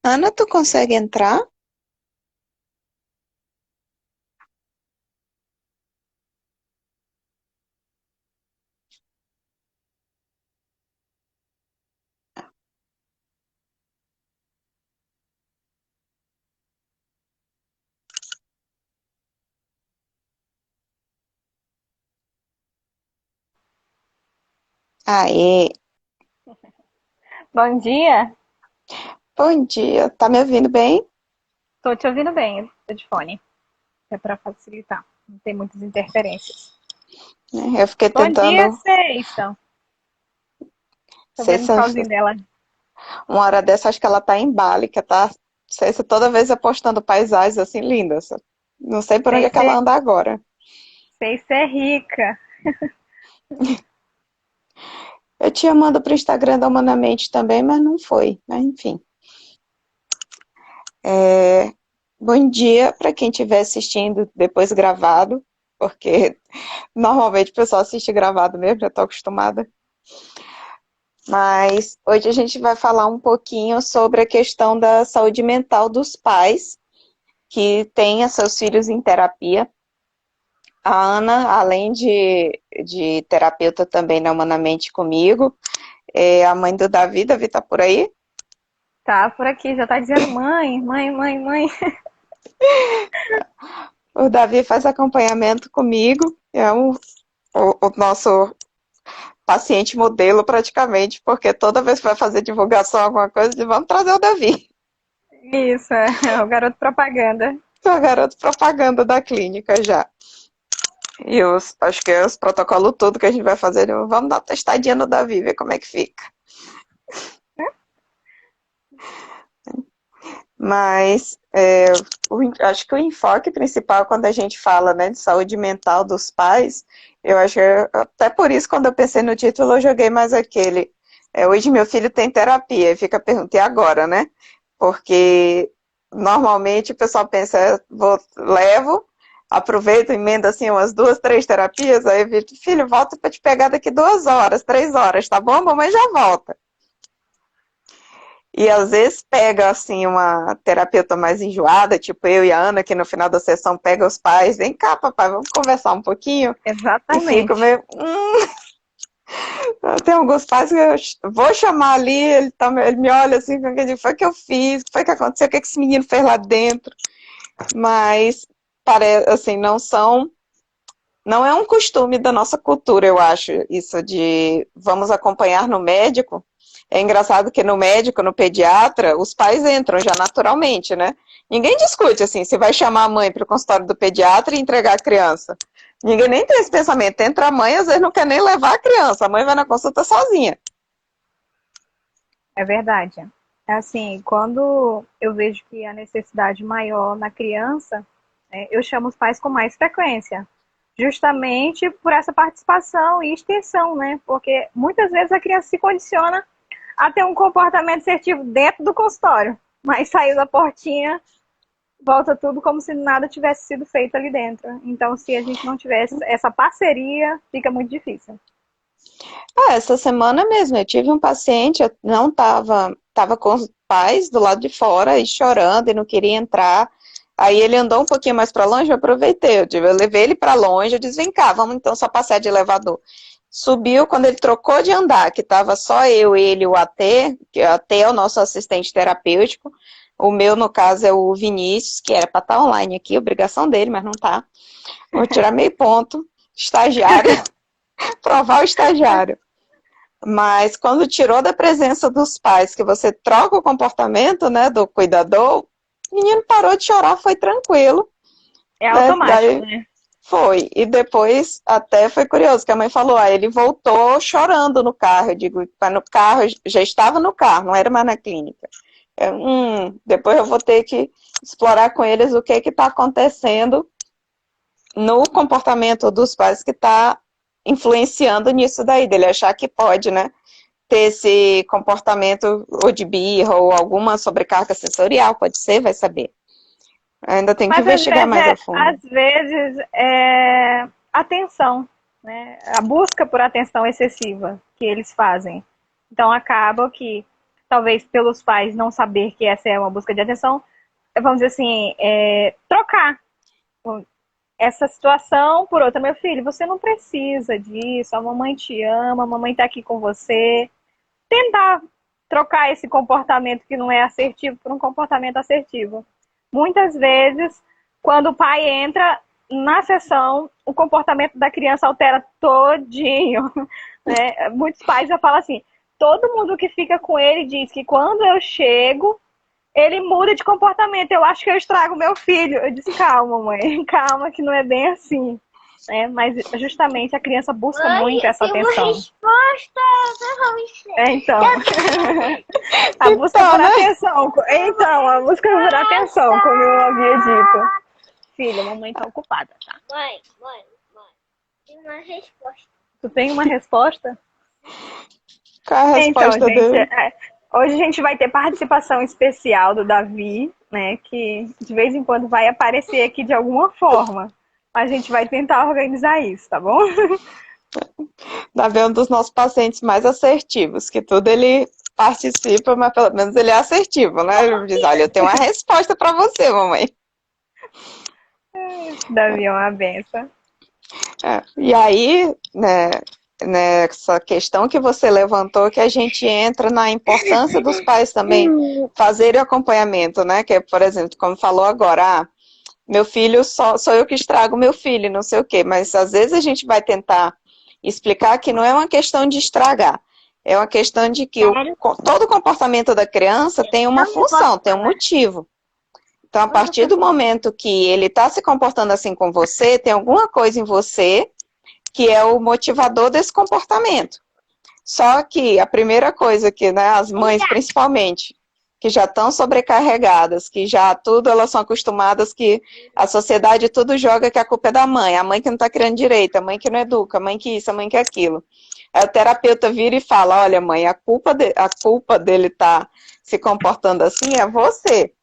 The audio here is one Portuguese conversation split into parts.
Ana, tu consegue entrar? Aê, Bom dia, bom dia. Tá me ouvindo bem? tô te ouvindo bem, tô de fone, é para facilitar, não tem muitas interferências. Eu fiquei Bom dia, tentando. Ceissa. Tô Sei vendo o se solzinho dela. uma hora dessa, acho que ela tá em Bali, que tá. Sei se toda vez eu postando paisagens assim lindas. Não sei por onde é que ela Ceissa, anda agora. Ceissa é rica. Eu tinha mandado pro Instagram da Humanamente também, mas não foi. Mas enfim. Bom dia para quem estiver assistindo depois gravado, porque normalmente o pessoal assiste gravado mesmo, já tô acostumada. Mas hoje a gente vai falar um pouquinho sobre a questão da saúde mental dos pais que têm seus filhos em terapia. A Ana, além de terapeuta também na Humanamente comigo, é a mãe do Davi. Davi tá por aí? Tá por aqui, já tá dizendo mãe, mãe, mãe, mãe. O Davi faz acompanhamento comigo, é o nosso paciente modelo praticamente, porque toda vez que vai fazer divulgação, alguma coisa, diz, vamos trazer o Davi. Isso, é o garoto propaganda. É o garoto propaganda da clínica já. E acho que é os protocolos tudo que a gente vai fazer, vamos dar uma testadinha no Davi, ver como é que fica. Mas acho que o enfoque principal quando a gente fala, né, de saúde mental dos pais, eu acho que até por isso quando eu pensei no título eu joguei mais aquele. Hoje meu filho tem terapia, e fica a pergunta, e agora, né? Porque normalmente o pessoal pensa, levo, aproveito, emenda assim umas duas, três terapias, aí eu digo, filho, volta para te pegar daqui 2 horas, 3 horas, tá bom? Mamãe já volta. E às vezes pega assim uma terapeuta mais enjoada, tipo eu e a Ana, que no final da sessão pega os pais, vem cá, papai, vamos conversar um pouquinho. E fica Exatamente. meio. Tem alguns pais que eu vou chamar ali, ele me olha assim, foi que eu fiz, foi que aconteceu, o que esse menino fez lá dentro. Mas parece assim, não é um costume da nossa cultura, eu acho, isso de vamos acompanhar no médico. É engraçado que no médico, no pediatra, os pais entram já naturalmente, né? Ninguém discute assim, se vai chamar a mãe para o consultório do pediatra e entregar a criança. Ninguém nem tem esse pensamento. Entra a mãe, às vezes não quer nem levar a criança. A mãe vai na consulta sozinha. É verdade. Assim, quando eu vejo que a necessidade maior na criança, eu chamo os pais com mais frequência, justamente por essa participação e extensão, né? Porque muitas vezes a criança se condiciona a ter um comportamento assertivo dentro do consultório, mas saiu da portinha, volta tudo como se nada tivesse sido feito ali dentro. Então, se a gente não tivesse essa parceria, fica muito difícil. Essa semana mesmo eu tive um paciente, eu não tava com os pais do lado de fora e chorando e não queria entrar. Aí ele andou um pouquinho mais para longe, eu aproveitei, eu levei ele para longe, eu disse, vem cá, vamos então só passear de elevador. Subiu, quando ele trocou de andar, que tava só eu, ele e o AT, que o AT é o nosso assistente terapêutico, o meu, no caso, é o Vinícius, que era para estar online aqui, obrigação dele, mas não tá. Vou tirar meio ponto, estagiário, provar o estagiário. Mas quando tirou da presença dos pais, que você troca o comportamento, né, do cuidador, o menino parou de chorar, foi tranquilo, É né? automático, Daí né? foi. E depois até foi curioso, que a mãe falou, ele voltou chorando no carro. Eu digo, no carro, já estava no carro, não era mais na clínica. Depois eu vou ter que explorar com eles o que está acontecendo no comportamento dos pais que está influenciando nisso daí, dele achar que pode, né? Ter esse comportamento ou de birra ou alguma sobrecarga sensorial, pode ser, vai saber. Ainda tem que Mas investigar mais a fundo. às vezes é atenção, né? A busca por atenção excessiva que eles fazem. Então acaba que talvez pelos pais não saber que essa é uma busca de atenção, vamos dizer assim, trocar essa situação por outra. Meu filho, você não precisa disso, a mamãe te ama, a mamãe tá aqui com você. Tentar trocar esse comportamento que não é assertivo por um comportamento assertivo. Muitas vezes, quando o pai entra na sessão, o comportamento da criança altera todinho. Né? Muitos pais já falam assim, todo mundo que fica com ele diz que quando eu chego, ele muda de comportamento. Eu acho que eu estrago meu filho. Eu disse, calma, mãe, calma, que não é bem assim. Mas justamente a criança busca muito essa atenção. Resposta, então, a busca por atenção. Então, a busca por atenção, como eu havia dito. Filha, mamãe tá ocupada, tá? Mãe, tem uma resposta. Tu tem uma resposta? Qual é a resposta então, gente, dele? Hoje a gente vai ter participação especial do Davi, né? Que de vez em quando vai aparecer aqui de alguma forma. A gente vai tentar organizar isso, tá bom? Davi é um dos nossos pacientes mais assertivos, que tudo ele participa, mas pelo menos ele é assertivo, né? Ele diz, olha, eu tenho uma resposta para você, mamãe. Davi é uma benção. E aí, né, essa questão que você levantou, que a gente entra na importância dos pais também fazerem acompanhamento, né? Que, por exemplo, como falou agora, meu filho, sou eu que estrago meu filho, não sei o quê, mas às vezes a gente vai tentar explicar que não é uma questão de estragar, é uma questão de que todo comportamento da criança tem uma função, tem um motivo. Então, a partir do momento que ele está se comportando assim com você, tem alguma coisa em você que é o motivador desse comportamento. Só que a primeira coisa que, né, as mães principalmente, que já estão sobrecarregadas, que já tudo, elas são acostumadas que a sociedade tudo joga que a culpa é da mãe, a mãe que não está criando direito, a mãe que não educa, a mãe que isso, a mãe que aquilo. Aí o terapeuta vira e fala, olha mãe, a culpa dele estar se comportando assim é você.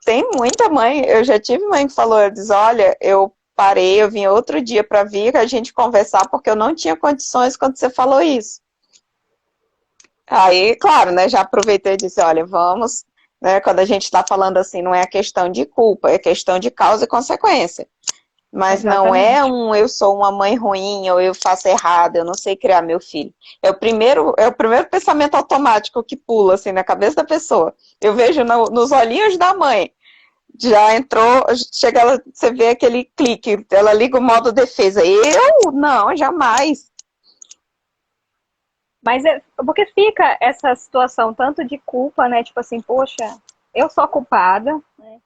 Tem muita mãe, eu já tive mãe que falou, diz, olha, eu parei, eu vim outro dia para vir a gente conversar porque eu não tinha condições quando você falou isso. Aí, claro, né, já aproveitei e disse, olha, vamos, né, quando a gente está falando assim, não é questão de culpa, é questão de causa e consequência. Mas Exatamente. não é eu sou uma mãe ruim, ou eu faço errado, eu não sei criar meu filho. É o primeiro pensamento automático que pula, assim, na cabeça da pessoa. Eu vejo nos olhinhos da mãe. Já entrou, chega ela, você vê aquele clique, ela liga o modo defesa. Eu? Não, jamais. Mas porque fica essa situação tanto de culpa, né? Tipo assim, poxa, eu sou a culpada, né?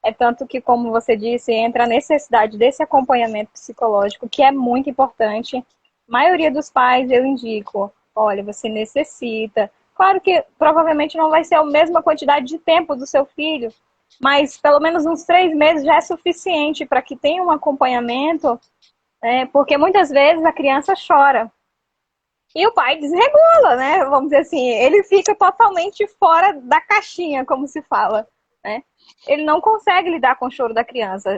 É tanto que, como você disse, entra a necessidade desse acompanhamento psicológico, que é muito importante. A maioria dos pais eu indico, olha, você necessita. Claro que provavelmente não vai ser a mesma quantidade de tempo do seu filho, mas pelo menos uns 3 meses já é suficiente para que tenha um acompanhamento, né? Porque muitas vezes a criança chora. E o pai desregula, né? Vamos dizer assim, ele fica totalmente fora da caixinha, como se fala, né? Ele não consegue lidar com o choro da criança.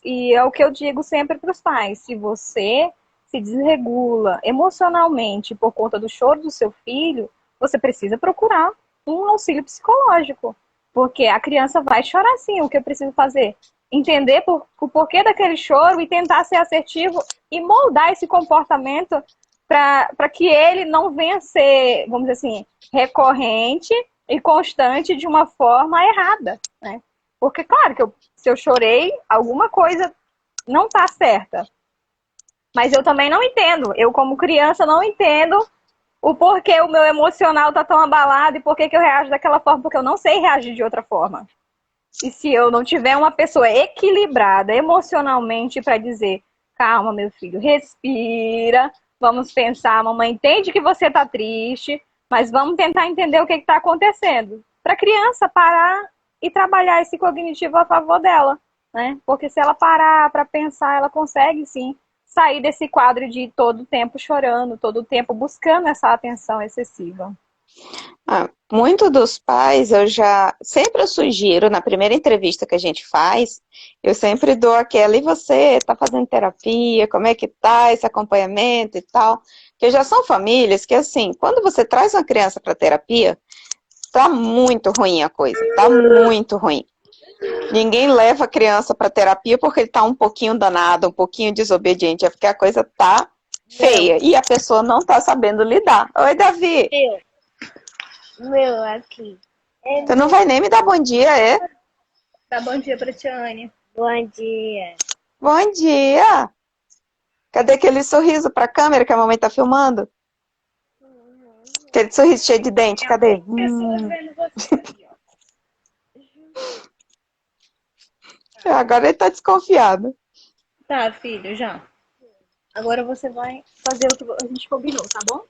E é o que eu digo sempre para os pais. Se você se desregula emocionalmente por conta do choro do seu filho, você precisa procurar um auxílio psicológico. Porque a criança vai chorar sim. O que eu preciso fazer? Entender o porquê daquele choro e tentar ser assertivo e moldar esse comportamento para que ele não venha a ser, vamos dizer assim, recorrente e constante de uma forma errada, né? Porque, claro, que se eu chorei, alguma coisa não está certa. Mas eu também não entendo. Eu, como criança, não entendo o porquê o meu emocional está tão abalado e por que eu reajo daquela forma, porque eu não sei reagir de outra forma. E se eu não tiver uma pessoa equilibrada emocionalmente para dizer, calma, meu filho, respira, vamos pensar, a mamãe entende que você está triste, mas vamos tentar entender o que está acontecendo. Para a criança parar e trabalhar esse cognitivo a favor dela, né? Porque se ela parar para pensar, ela consegue sim sair desse quadro de todo o tempo chorando, todo o tempo buscando essa atenção excessiva. Muito dos pais, sempre eu sugiro, na primeira entrevista que a gente faz, eu sempre dou aquela, e você está fazendo terapia, como é que tá esse acompanhamento e tal, porque já são famílias que assim, quando você traz uma criança para terapia, Tá muito ruim a coisa, tá muito ruim. Ninguém leva a criança para terapia porque ele tá um pouquinho danado, um pouquinho desobediente, é porque a coisa tá feia e a pessoa não tá sabendo lidar. Oi, Davi. Meu, aqui. Tu não vai nem me dar bom dia, é? Dá bom dia pra Tiane. Bom dia. Bom dia. Cadê aquele sorriso pra câmera que a mamãe tá filmando? Aquele sorriso cheio de dente, cadê? Pessoas vendo você aqui, ó. Agora ele tá desconfiado. Tá, filho, já. Agora você vai fazer o que a gente combinou, tá bom?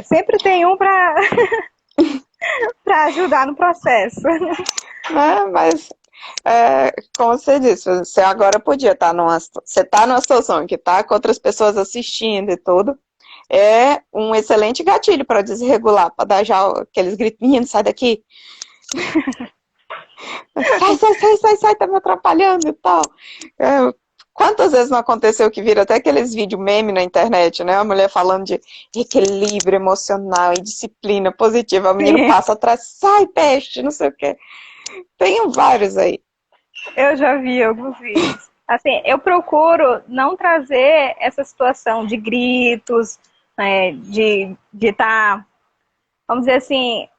Sempre tem um pra, pra ajudar no processo. Mas, como você disse, você agora podia estar você tá numa situação que tá com outras pessoas assistindo e tudo. É um excelente gatilho para desregular, para dar já aqueles gritinhos, sai daqui. Sai, tá me atrapalhando e tal. Quantas vezes não aconteceu que vira até aqueles vídeos meme na internet, né? A mulher falando de equilíbrio emocional e disciplina positiva. O menino passa atrás, sai, peste, não sei o quê. Tem vários aí. Eu já vi alguns vídeos. Assim, eu procuro não trazer essa situação de gritos, de estar, vamos dizer assim,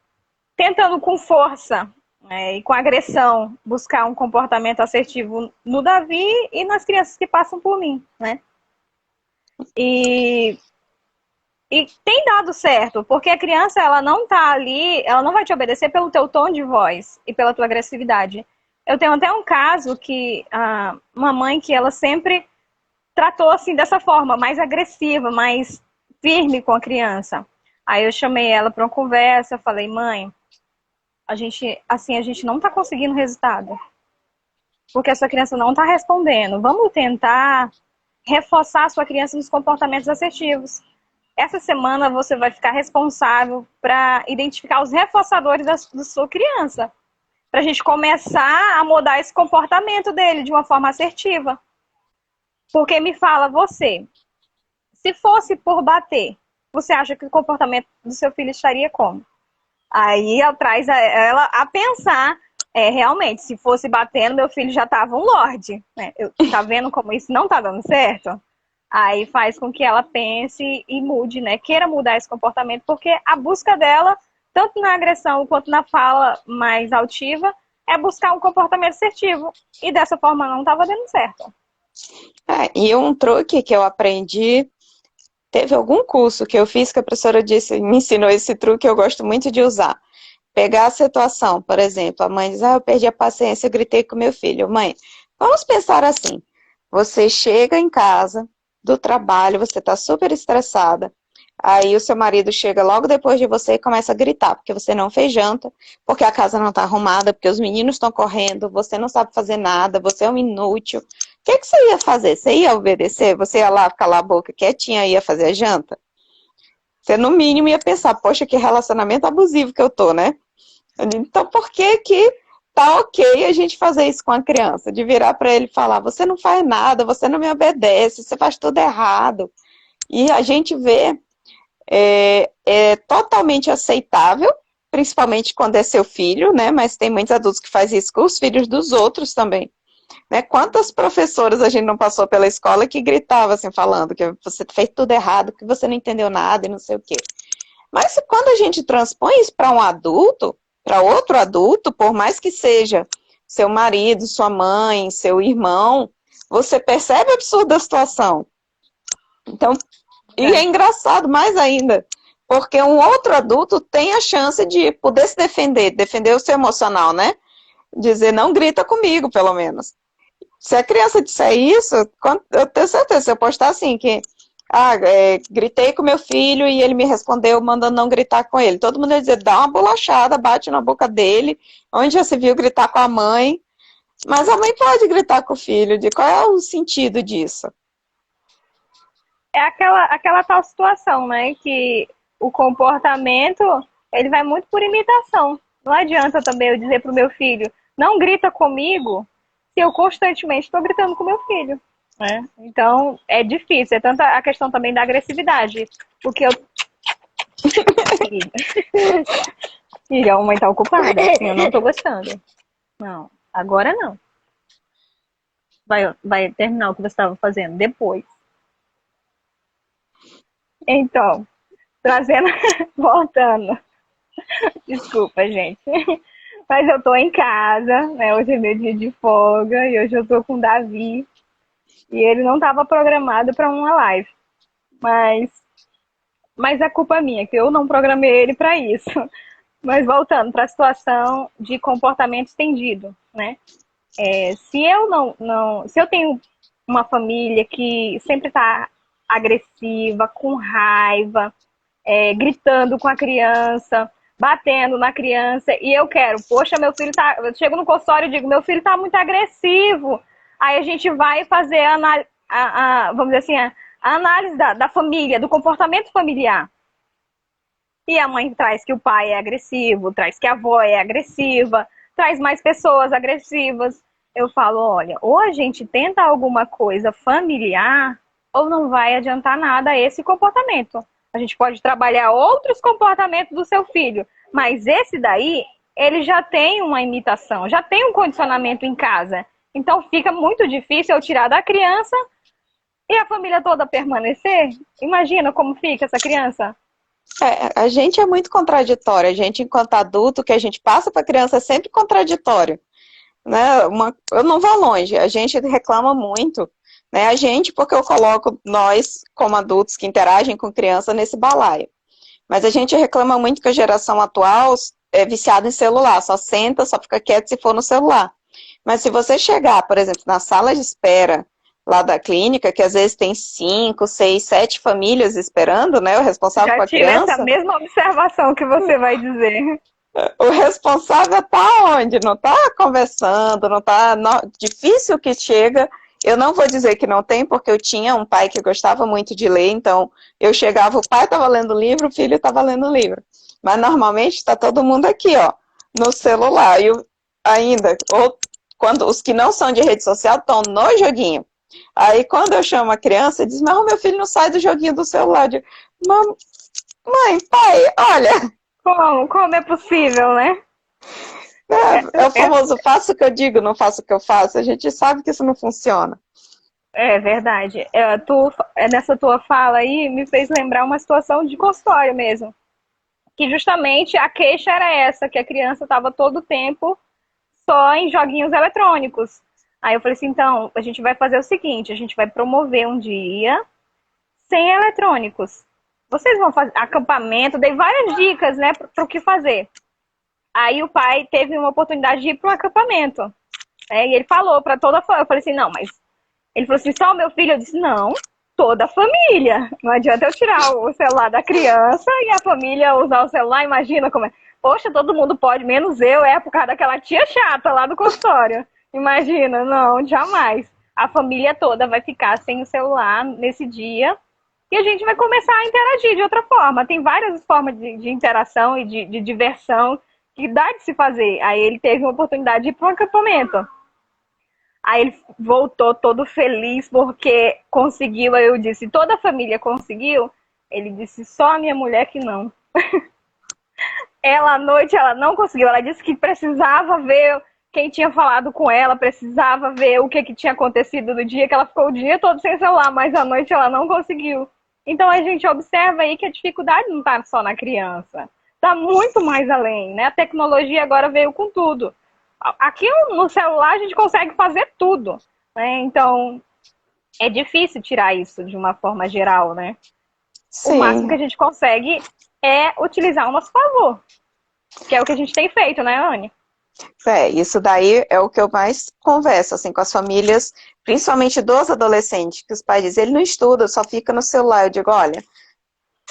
tentando com força, e com agressão buscar um comportamento assertivo no Davi e nas crianças que passam por mim, né? E tem dado certo, porque a criança, ela não tá ali, ela não vai te obedecer pelo teu tom de voz e pela tua agressividade. Eu tenho até um caso que uma mãe que ela sempre tratou assim dessa forma, mais agressiva, mais firme com a criança. Aí eu chamei ela para uma conversa, falei, mãe, a gente não está conseguindo resultado. Porque a sua criança não está respondendo. Vamos tentar reforçar a sua criança nos comportamentos assertivos. Essa semana você vai ficar responsável para identificar os reforçadores da sua criança. Para a gente começar a mudar esse comportamento dele de uma forma assertiva. Porque me fala você, se fosse por bater, você acha que o comportamento do seu filho estaria como? Aí ela traz ela a pensar, realmente, se fosse batendo, meu filho já estava um lorde. Né? Tá vendo como isso não tá dando certo? Aí faz com que ela pense e mude, né? Queira mudar esse comportamento, porque a busca dela, tanto na agressão quanto na fala mais altiva, é buscar um comportamento assertivo. E dessa forma não estava dando certo. E um truque que eu aprendi, teve algum curso que eu fiz que a professora me ensinou esse truque que eu gosto muito de usar. Pegar a situação, por exemplo, a mãe diz, eu perdi a paciência, eu gritei com meu filho. Mãe, vamos pensar assim, você chega em casa do trabalho, você está super estressada, aí o seu marido chega logo depois de você e começa a gritar, porque você não fez janta, porque a casa não está arrumada, porque os meninos estão correndo, você não sabe fazer nada, você é um inútil. O que você ia fazer? Você ia obedecer? Você ia lá calar a boca quietinha e ia fazer a janta? Você, no mínimo, ia pensar, poxa, que relacionamento abusivo que eu tô, né? Então, por que tá ok a gente fazer isso com a criança? De virar para ele e falar, você não faz nada, você não me obedece, você faz tudo errado. E a gente vê, é totalmente aceitável, principalmente quando é seu filho, né? Mas tem muitos adultos que fazem isso com os filhos dos outros também. Né? Quantas professoras a gente não passou pela escola que gritava assim, falando que você fez tudo errado, que você não entendeu nada e não sei o quê. Mas quando a gente transpõe isso para um adulto, para outro adulto, por mais que seja seu marido, sua mãe, seu irmão, você percebe o absurdo da situação. Então, e é engraçado mais ainda, porque um outro adulto tem a chance de poder se defender o seu emocional, né? Dizer, não grita comigo, pelo menos. Se a criança disser isso, eu tenho certeza, se eu postar assim, que gritei com meu filho e ele me respondeu mandando não gritar com ele. Todo mundo vai dizer, dá uma bolachada, bate na boca dele, onde já se viu gritar com a mãe. Mas a mãe pode gritar com o filho, de qual é o sentido disso? É aquela tal situação, né? Que o comportamento, ele vai muito por imitação. Não adianta também eu dizer pro meu filho, não grita comigo, se eu constantemente estou gritando com meu filho. Né? Então, é difícil. É tanto a questão também da agressividade. Porque Filha, a mamãe tá ocupada, assim, eu não tô gostando. Não, agora não. Vai terminar o que você estava fazendo depois. Então, trazendo, voltando. Desculpa, gente. Mas eu tô em casa, né? Hoje é meu dia de folga e hoje eu tô com o Davi. E ele não estava programado para uma live. Mas, mas é culpa minha, que eu não programei ele para isso. Mas voltando para a situação de comportamento estendido, né? Se eu se eu tenho uma família que sempre está agressiva, com raiva, gritando com a criança, batendo na criança, e eu quero, poxa, meu filho tá. Eu chego no consultório e digo, meu filho tá muito agressivo. Aí a gente vai fazer vamos dizer assim, a análise da família, do comportamento familiar. E a mãe traz que o pai é agressivo, traz que a avó é agressiva, traz mais pessoas agressivas. Eu falo, olha, ou a gente tenta alguma coisa familiar, ou não vai adiantar nada esse comportamento. A gente pode trabalhar outros comportamentos do seu filho, mas esse daí, ele já tem uma imitação, já tem um condicionamento em casa. Então fica muito difícil eu tirar da criança e a família toda permanecer. Imagina como fica essa criança. A gente é muito contraditório. A gente, enquanto adulto, que a gente passa para a criança é sempre contraditório. Né? Eu não vou longe, a gente reclama muito. Né? A gente, porque eu coloco nós, como adultos que interagem com criança, nesse balaio. Mas a gente reclama muito que a geração atual é viciada em celular, só senta, só fica quieto se for no celular. Mas se você chegar, por exemplo, na sala de espera lá da clínica, que às vezes tem 5, 6, 7 famílias esperando, né, o responsável com a criança. Já tive essa mesma observação que você vai dizer. O responsável está onde? Não está conversando, não está... Difícil que chega. Eu não vou dizer que não tem, porque eu tinha um pai que gostava muito de ler, então eu chegava, o pai estava lendo livro, o filho estava lendo livro. Mas normalmente está todo mundo aqui, ó, no celular. E ainda, quando os que não são de rede social estão no joguinho. Aí quando eu chamo a criança, diz, mas o meu filho não sai do joguinho do celular. Eu digo, mãe, pai, olha... Como é possível, né? É o famoso, faço o que eu digo, não faço o que eu faço. A gente sabe que isso não funciona. É verdade. Nessa tua fala aí, me fez lembrar uma situação de consultório mesmo. Que justamente a queixa era essa, que a criança estava todo o tempo só em joguinhos eletrônicos. Aí eu falei assim, então, a gente vai fazer o seguinte, a gente vai promover um dia sem eletrônicos. Vocês vão fazer acampamento, dei várias dicas, né, para o que fazer. Aí o pai teve uma oportunidade de ir para um acampamento. E ele falou para toda a família. Eu falei assim, não, mas... Ele falou assim, só o meu filho? Eu disse, não, toda a família. Não adianta eu tirar o celular da criança e a família usar o celular. Imagina como é. Poxa, todo mundo pode, menos eu. Por causa daquela tia chata lá do consultório. Imagina, não, jamais. A família toda vai ficar sem o celular nesse dia. E a gente vai começar a interagir de outra forma. Tem várias formas de interação e de diversão que dá de se fazer. Aí ele teve uma oportunidade de ir para um acampamento. Aí ele voltou todo feliz porque conseguiu. Aí eu disse, toda a família conseguiu? Ele disse, só a minha mulher que não. Ela à noite, ela não conseguiu. Ela disse que precisava ver quem tinha falado com ela, precisava ver o que tinha acontecido no dia, que ela ficou o dia todo sem celular, mas à noite ela não conseguiu. Então a gente observa aí que a dificuldade não está só na criança. Está muito mais além, né? A tecnologia agora veio com tudo. Aqui no celular a gente consegue fazer tudo, né? Então é difícil tirar isso de uma forma geral, né? Sim. O máximo que a gente consegue é utilizar ao nosso favor, que é o que a gente tem feito, né, Anne? Isso daí é o que eu mais converso, assim, com as famílias, principalmente dos adolescentes, que os pais dizem, ele não estuda, só fica no celular. Eu digo, olha,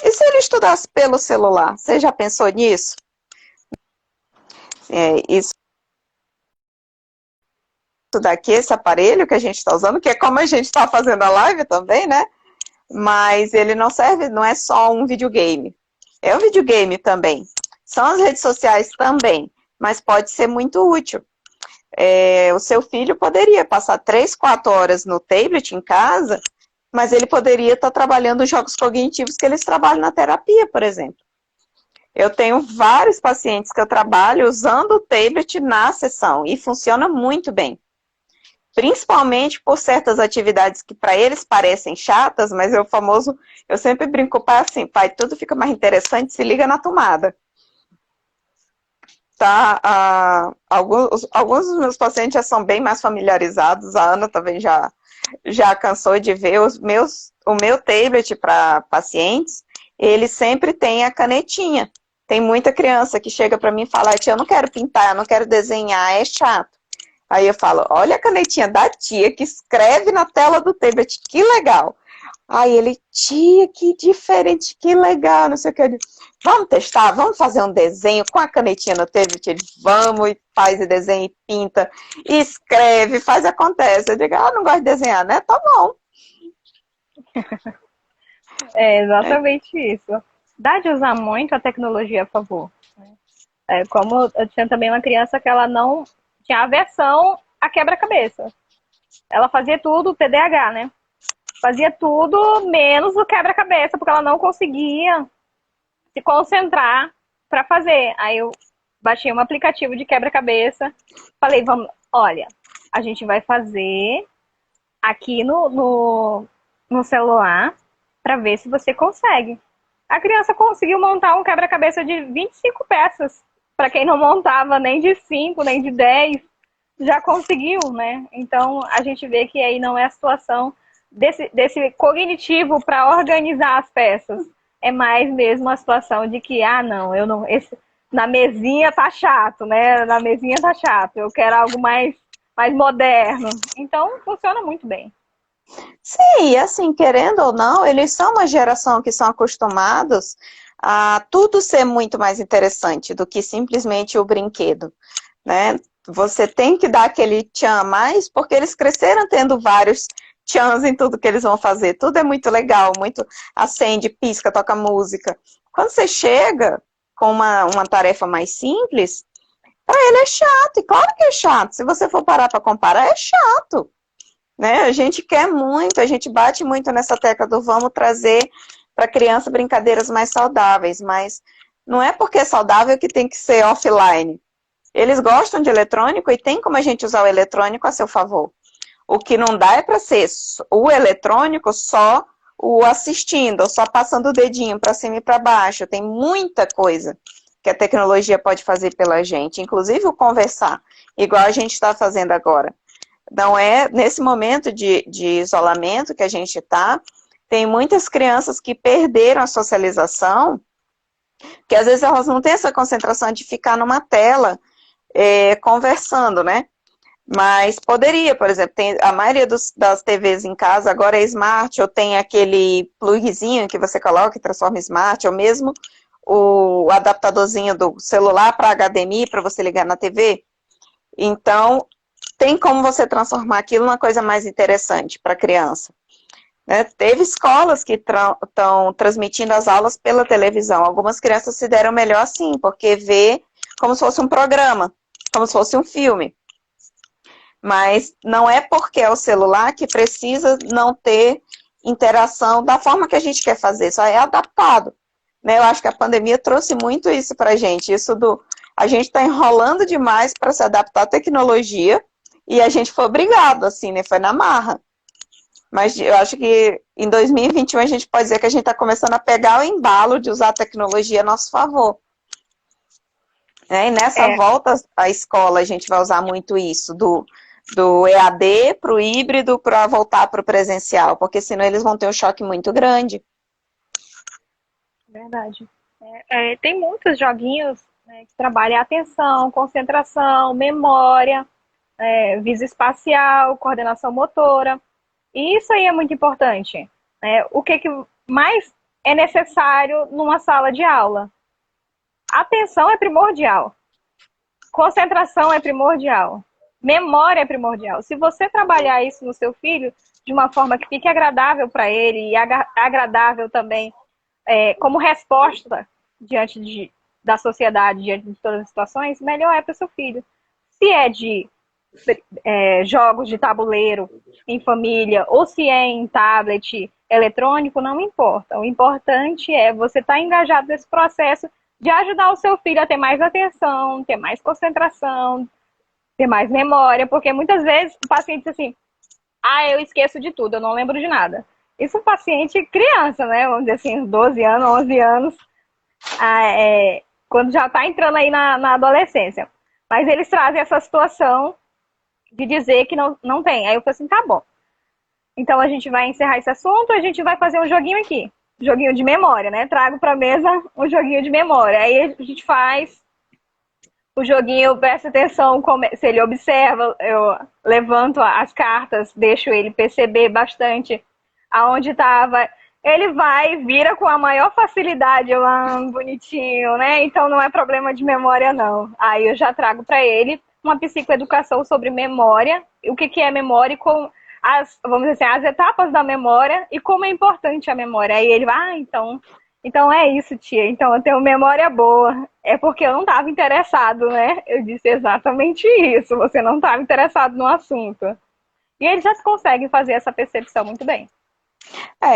e se ele estudasse pelo celular? Você já pensou nisso? Isso daqui, esse aparelho que a gente está usando, que é como a gente está fazendo a live também, né? Mas ele não serve, não é só um videogame. É um videogame também. São as redes sociais também, mas pode ser muito útil. O seu filho poderia passar 3, 4 horas no tablet em casa, mas ele poderia estar trabalhando os jogos cognitivos que eles trabalham na terapia, por exemplo. Eu tenho vários pacientes que eu trabalho usando o tablet na sessão e funciona muito bem. Principalmente por certas atividades que para eles parecem chatas, mas é o famoso, eu sempre brinco com o pai assim, pai, tudo fica mais interessante, se liga na tomada. Tá, alguns dos meus pacientes já são bem mais familiarizados, a Ana também já cansou de ver o meu tablet para pacientes, ele sempre tem a canetinha. Tem muita criança que chega para mim e fala, tia, eu não quero pintar, eu não quero desenhar, é chato. Aí eu falo, olha a canetinha da tia que escreve na tela do tablet, que legal. Aí ele, tia, que diferente, que legal, não sei o que. Eu digo, vamos testar, vamos fazer um desenho com a canetinha no tablet? Ele, vamos, e faz e desenha, e pinta, e escreve, faz, acontece. Eu digo, não gosto de desenhar, né? Tá bom. É exatamente isso. Dá de usar muito a tecnologia a favor. Como eu tinha também uma criança que ela não tinha aversão a quebra-cabeça. Ela fazia tudo, TDAH, né? Fazia tudo menos o quebra-cabeça, porque ela não conseguia se concentrar para fazer. Aí eu baixei um aplicativo de quebra-cabeça, falei, vamos, olha, a gente vai fazer aqui no celular para ver se você consegue. A criança conseguiu montar um quebra-cabeça de 25 peças. Para quem não montava nem de 5, nem de 10, já conseguiu, né? Então, a gente vê que aí não é a situação desse cognitivo para organizar as peças. É mais mesmo a situação de que, não, eu não... na mesinha tá chato, né? Na mesinha tá chato. Eu quero algo mais moderno. Então, funciona muito bem. Sim, e assim, querendo ou não, eles são uma geração que são acostumados a tudo ser muito mais interessante do que simplesmente o brinquedo, né? Você tem que dar aquele tchan a mais, porque eles cresceram tendo vários tchans em tudo que eles vão fazer. Tudo é muito legal, muito acende, pisca, toca música. Quando você chega com uma tarefa mais simples, para ele é chato, e claro que é chato. Se você for parar para comparar, é chato. Né? A gente quer muito, a gente bate muito nessa tecla do vamos trazer para a criança brincadeiras mais saudáveis, mas não é porque é saudável que tem que ser offline. Eles gostam de eletrônico e tem como a gente usar o eletrônico a seu favor. O que não dá é para ser o eletrônico só o assistindo, ou só passando o dedinho para cima e para baixo. Tem muita coisa que a tecnologia pode fazer pela gente, inclusive o conversar, igual a gente está fazendo agora. Não é, nesse momento de isolamento que a gente está, tem muitas crianças que perderam a socialização, que às vezes elas não têm essa concentração de ficar numa tela conversando, né? Mas poderia, por exemplo, a maioria das TVs em casa agora é smart, ou tem aquele plugzinho que você coloca e transforma em smart, ou mesmo o adaptadorzinho do celular para HDMI, para você ligar na TV. Então, tem como você transformar aquilo numa coisa mais interessante para a criança. Né? Teve escolas que estão transmitindo as aulas pela televisão. Algumas crianças se deram melhor assim, porque vê como se fosse um programa, como se fosse um filme. Mas não é porque é o celular que precisa não ter interação da forma que a gente quer fazer, só é adaptado. Né? Eu acho que a pandemia trouxe muito isso para a gente, a gente está enrolando demais para se adaptar à tecnologia, e a gente foi obrigado, assim, né? Foi na marra. Mas eu acho que em 2021 a gente pode dizer que a gente está começando a pegar o embalo de usar a tecnologia a nosso favor. E nessa volta à escola a gente vai usar muito isso, do EAD para o híbrido, para voltar para o presencial, porque senão eles vão ter um choque muito grande. Verdade. Tem muitos joguinhos, né, que trabalham a atenção, concentração, memória, visão espacial, coordenação motora. E isso aí é muito importante. O que mais é necessário numa sala de aula? Atenção é primordial. Concentração é primordial. Memória é primordial. Se você trabalhar isso no seu filho de uma forma que fique agradável para ele e agradável também como resposta diante da sociedade, diante de todas as situações, melhor é para o seu filho. Se é de jogos de tabuleiro em família ou se é em tablet eletrônico, não importa. O importante é você estar engajado nesse processo de ajudar o seu filho a ter mais atenção, ter mais concentração, ter mais memória, porque muitas vezes o paciente diz assim, eu esqueço de tudo, eu não lembro de nada. Isso é um paciente criança, né? Vamos dizer assim, 12 anos, 11 anos, quando já está entrando aí na adolescência. Mas eles trazem essa situação de dizer que não tem. Aí eu falei assim, tá bom. Então a gente vai encerrar esse assunto, a gente vai fazer um joguinho aqui. Joguinho de memória, né? Trago para a mesa um joguinho de memória. Aí a gente faz o joguinho, eu presto atenção se ele observa, eu levanto as cartas, deixo ele perceber bastante aonde estava. Ele vai, vira com a maior facilidade, bonitinho, né? Então não é problema de memória, não. Aí eu já trago para ele uma psicoeducação sobre memória, o que é memória e como vamos dizer assim, as etapas da memória e como é importante a memória. Aí ele vai, então é isso, tia. Então eu tenho memória boa. É porque eu não estava interessado, né? Eu disse exatamente isso. Você não estava interessado no assunto. E eles já conseguem fazer essa percepção muito bem.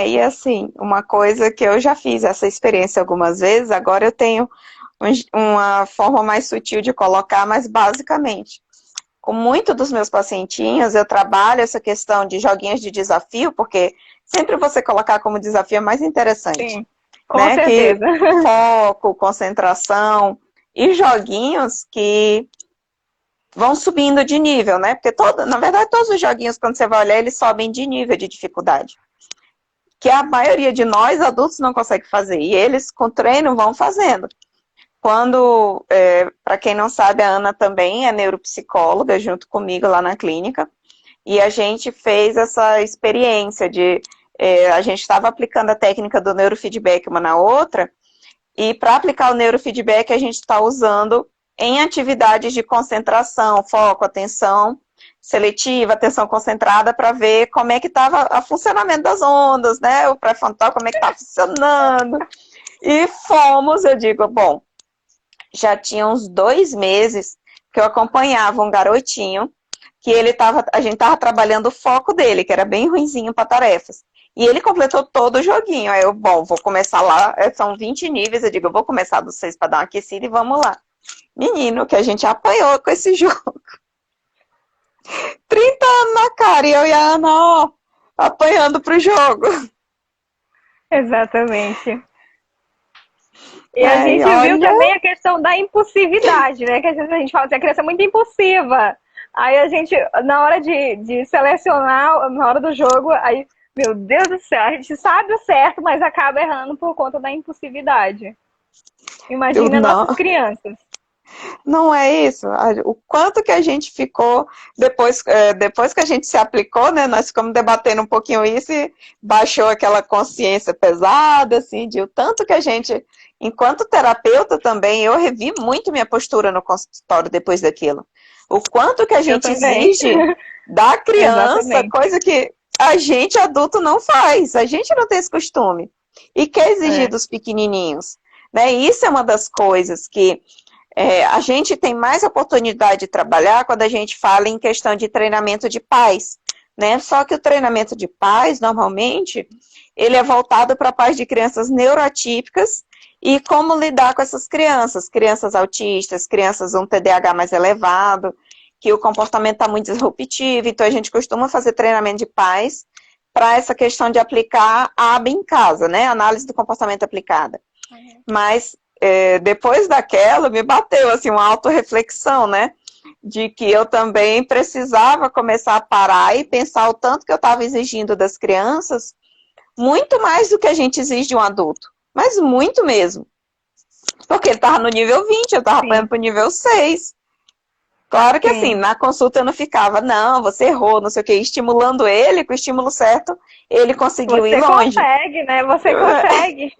E assim, uma coisa que eu já fiz essa experiência algumas vezes, agora eu tenho uma forma mais sutil de colocar, mas basicamente, com muitos dos meus pacientinhos, eu trabalho essa questão de joguinhos de desafio, porque sempre você colocar como desafio é mais interessante. Sim, com certeza. Que foco, concentração e joguinhos que vão subindo de nível, né? Porque, na verdade, todos os joguinhos, quando você vai olhar, eles sobem de nível de dificuldade. Que a maioria de nós, adultos, não consegue fazer. E eles, com treino, vão fazendo. Para quem não sabe, a Ana também é neuropsicóloga, junto comigo lá na clínica. E a gente fez essa experiência a gente estava aplicando a técnica do neurofeedback uma na outra, e para aplicar o neurofeedback a gente está usando em atividades de concentração, foco, atenção seletiva, atenção concentrada, para ver como é que estava o funcionamento das ondas, né? O pré-frontal, como é que estava funcionando. E eu digo, bom, já tinha uns 2 meses que eu acompanhava um garotinho que a gente estava trabalhando o foco dele, que era bem ruinzinho para tarefas. E ele completou todo o joguinho. Aí vou começar lá, são 20 níveis, eu digo, eu vou começar dos 6 para dar uma aquecida e vamos lá. Menino, que a gente apanhou com esse jogo. 30 anos na cara, e eu e a Ana, apanhando pro jogo. Exatamente. E a gente viu também a questão da impulsividade, né? Que às vezes a gente fala assim, a criança é muito impulsiva. Aí a gente, na hora de selecionar, na hora do jogo, aí, meu Deus do céu, a gente sabe o certo, mas acaba errando por conta da impulsividade. Imagina nossas crianças. Não é isso? O quanto que a gente ficou, depois que a gente se aplicou, né, nós ficamos debatendo um pouquinho isso e baixou aquela consciência pesada, assim, de o tanto que a gente, enquanto terapeuta também, eu revi muito minha postura no consultório depois daquilo. O quanto que a gente exige da criança, coisa que a gente adulto não faz, a gente não tem esse costume. E quer exigir dos pequenininhos, né? Isso é uma das coisas que a gente tem mais oportunidade de trabalhar quando a gente fala em questão de treinamento de pais, né? Só que o treinamento de pais, normalmente, ele é voltado para pais de crianças neuroatípicas e como lidar com essas crianças autistas, crianças com TDAH mais elevado, que o comportamento está muito disruptivo, então a gente costuma fazer treinamento de pais para essa questão de aplicar a aba em casa, né? Análise do comportamento aplicada. Mas depois daquela, me bateu assim, uma autorreflexão, né? De que eu também precisava começar a parar e pensar o tanto que eu estava exigindo das crianças, muito mais do que a gente exige de um adulto, mas muito mesmo. Porque ele estava no nível 20, eu estava apanhando para o nível 6. Claro que assim, na consulta eu não ficava, não, você errou, não sei o que, estimulando ele, com o estímulo certo, ele conseguiu ir longe. Você consegue, né? Você consegue.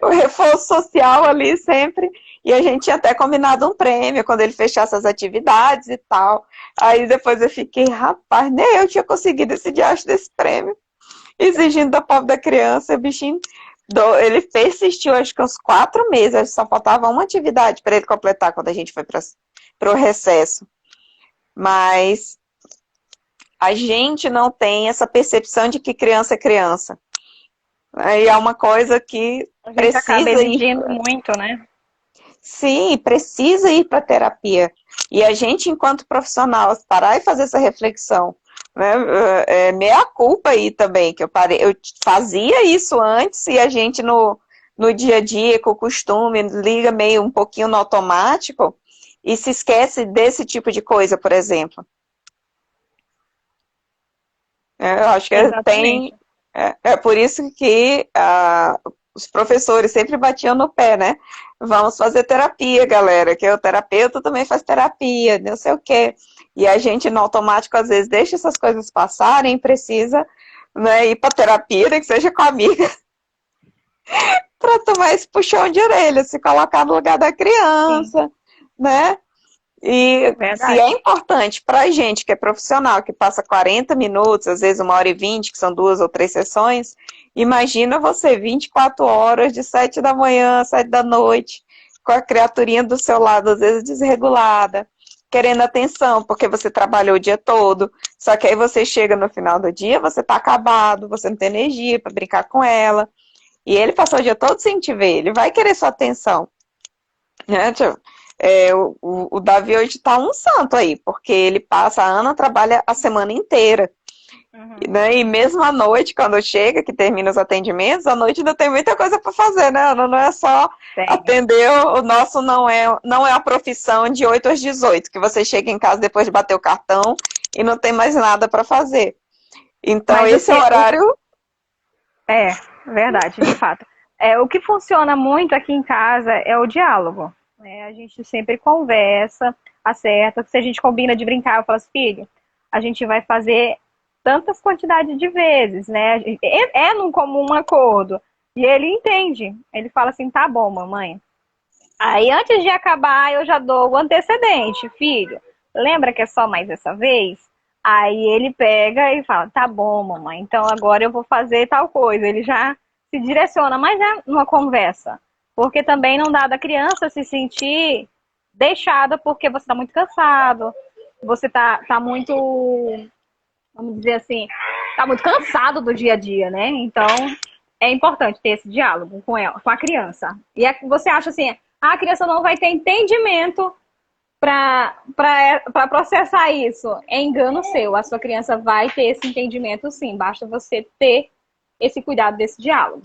O reforço social ali sempre. E a gente tinha até combinado um prêmio quando ele fechasse as atividades e tal. Aí depois eu fiquei, rapaz, nem eu tinha conseguido esse diacho desse prêmio. Exigindo da pobre da criança, o bichinho. Ele persistiu, acho que uns 4 meses, só faltava uma atividade para ele completar quando a gente foi para o recesso. Mas a gente não tem essa percepção de que criança é criança. E é uma coisa que A gente acaba precisa ir. exigindo muito, né? Sim, precisa ir para terapia. E a gente, enquanto profissional, parar e fazer essa reflexão, né? Meia culpa aí também, que eu fazia isso antes e a gente no dia a dia, com o costume, liga meio um pouquinho no automático e se esquece desse tipo de coisa, por exemplo. Eu acho que Exatamente. é por isso que os professores sempre batiam no pé, né? Vamos fazer terapia, galera, que o terapeuta também faz terapia, não sei o quê. E a gente, no automático, às vezes, deixa essas coisas passarem, precisa, né, ir para terapia, nem que seja com a amiga, para tomar esse puxão de orelha, se colocar no lugar da Sim, criança, né? E se verdade. é importante para a gente que é profissional, que passa 40 minutos, às vezes 1h20, que são 2 ou 3 sessões, imagina você 24 horas, de 7 da manhã, 7 da noite, com a criaturinha do seu lado, às vezes desregulada, querendo atenção, porque você trabalhou o dia todo, só que aí você chega no final do dia, você tá acabado, você não tem energia para brincar com ela, e ele passou o dia todo sem te ver, ele vai querer sua atenção, né? O Davi hoje tá um santo aí, porque a Ana trabalha a semana inteira, Uhum. né? E mesmo à noite, quando chega, que termina os atendimentos, à noite ainda tem muita coisa para fazer, né, Ana? Não é só Tem. atender, o nosso não é a profissão de 8 às 18, que você chega em casa depois de bater o cartão e não tem mais nada para fazer. Então, Mas esse assim, é o horário. é verdade, de fato. O que funciona muito aqui em casa é o diálogo, né? A gente sempre conversa, acerta. Se a gente combina de brincar, eu falo assim, filho, a gente vai fazer tantas quantidades de vezes, né? É num comum acordo. E ele entende. Ele fala assim, tá bom, mamãe. Aí antes de acabar, eu já dou o antecedente, filho. Lembra que é só mais essa vez? Aí ele pega e fala: tá bom, mamãe, então agora eu vou fazer tal coisa. Ele já se direciona, mas é uma conversa. Porque também não dá da criança se sentir deixada porque você está muito cansado, você tá muito, vamos dizer assim, tá muito cansado do dia a dia, né? Então é importante ter esse diálogo com ela, com a criança. E você acha assim, a criança não vai ter entendimento para processar isso. É engano seu. A sua criança vai ter esse entendimento sim. Basta você ter esse cuidado desse diálogo.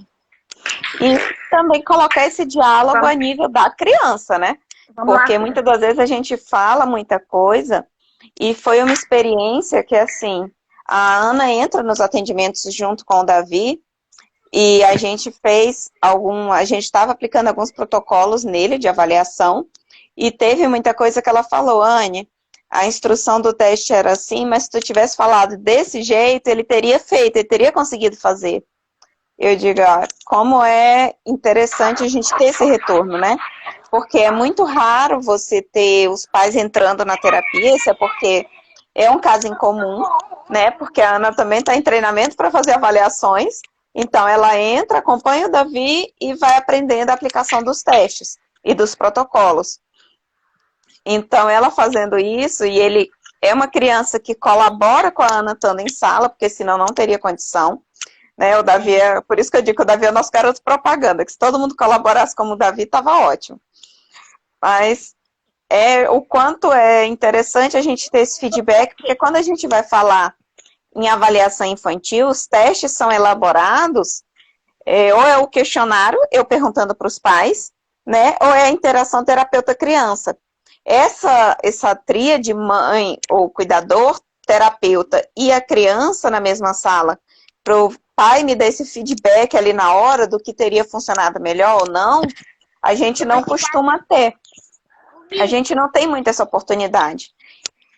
E também colocar esse diálogo a Vamos, nível da criança, né? vamos lá. Porque muitas das vezes a gente fala muita coisa e foi uma experiência que, assim, a Ana entra nos atendimentos junto com o Davi e a gente estava aplicando alguns protocolos nele de avaliação e teve muita coisa que ela falou, Anne, a instrução do teste era assim, mas se tu tivesse falado desse jeito, ele teria feito, ele teria conseguido fazer. Eu digo, como é interessante a gente ter esse retorno, né? Porque é muito raro você ter os pais entrando na terapia, isso é porque é um caso incomum, né? Porque a Ana também está em treinamento para fazer avaliações, então ela entra, acompanha o Davi e vai aprendendo a aplicação dos testes e dos protocolos. Então ela fazendo isso, e ele é uma criança que colabora com a Ana estando em sala, porque senão não teria condição. Né, o Davi por isso que eu digo que o Davi é o nosso garoto propaganda, que se todo mundo colaborasse como o Davi, estava ótimo. Mas o quanto é interessante a gente ter esse feedback, porque quando a gente vai falar em avaliação infantil, os testes são elaborados, ou é o questionário, eu perguntando para os pais, né, ou é a interação terapeuta-criança. Essa tríade mãe ou cuidador, terapeuta e a criança na mesma sala, para o pai me dar esse feedback ali na hora do que teria funcionado melhor ou não, a gente não costuma ter. A gente não tem muito essa oportunidade.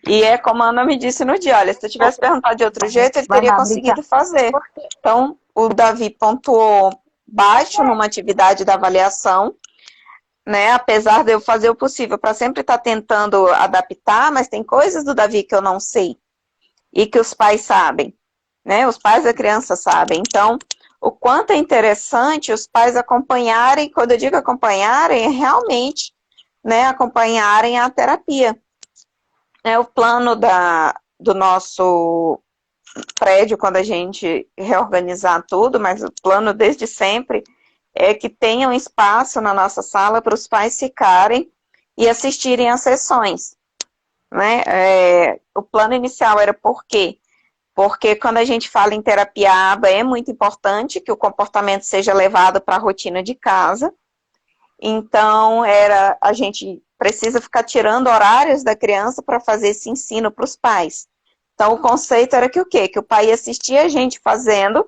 E é como a Ana me disse no dia, olha, se eu tivesse perguntado de outro jeito, ele teria conseguido fazer. Então, o Davi pontuou baixo numa atividade da avaliação, né? Apesar de eu fazer o possível para sempre estar tentando adaptar, mas tem coisas do Davi que eu não sei e que os pais sabem, né? Os pais da criança sabem. Então, o quanto é interessante os pais acompanharem, quando eu digo acompanharem, é realmente, né, acompanharem a terapia. O plano do nosso prédio quando a gente reorganizar tudo, mas o plano desde sempre é que tenha um espaço na nossa sala para os pais ficarem e assistirem às sessões, né? O plano inicial era por quê? Porque quando a gente fala em terapia ABA, é muito importante que o comportamento seja levado para a rotina de casa. Então, a gente precisa ficar tirando horários da criança para fazer esse ensino para os pais. Então, o conceito era que o quê? Que o pai assistia a gente fazendo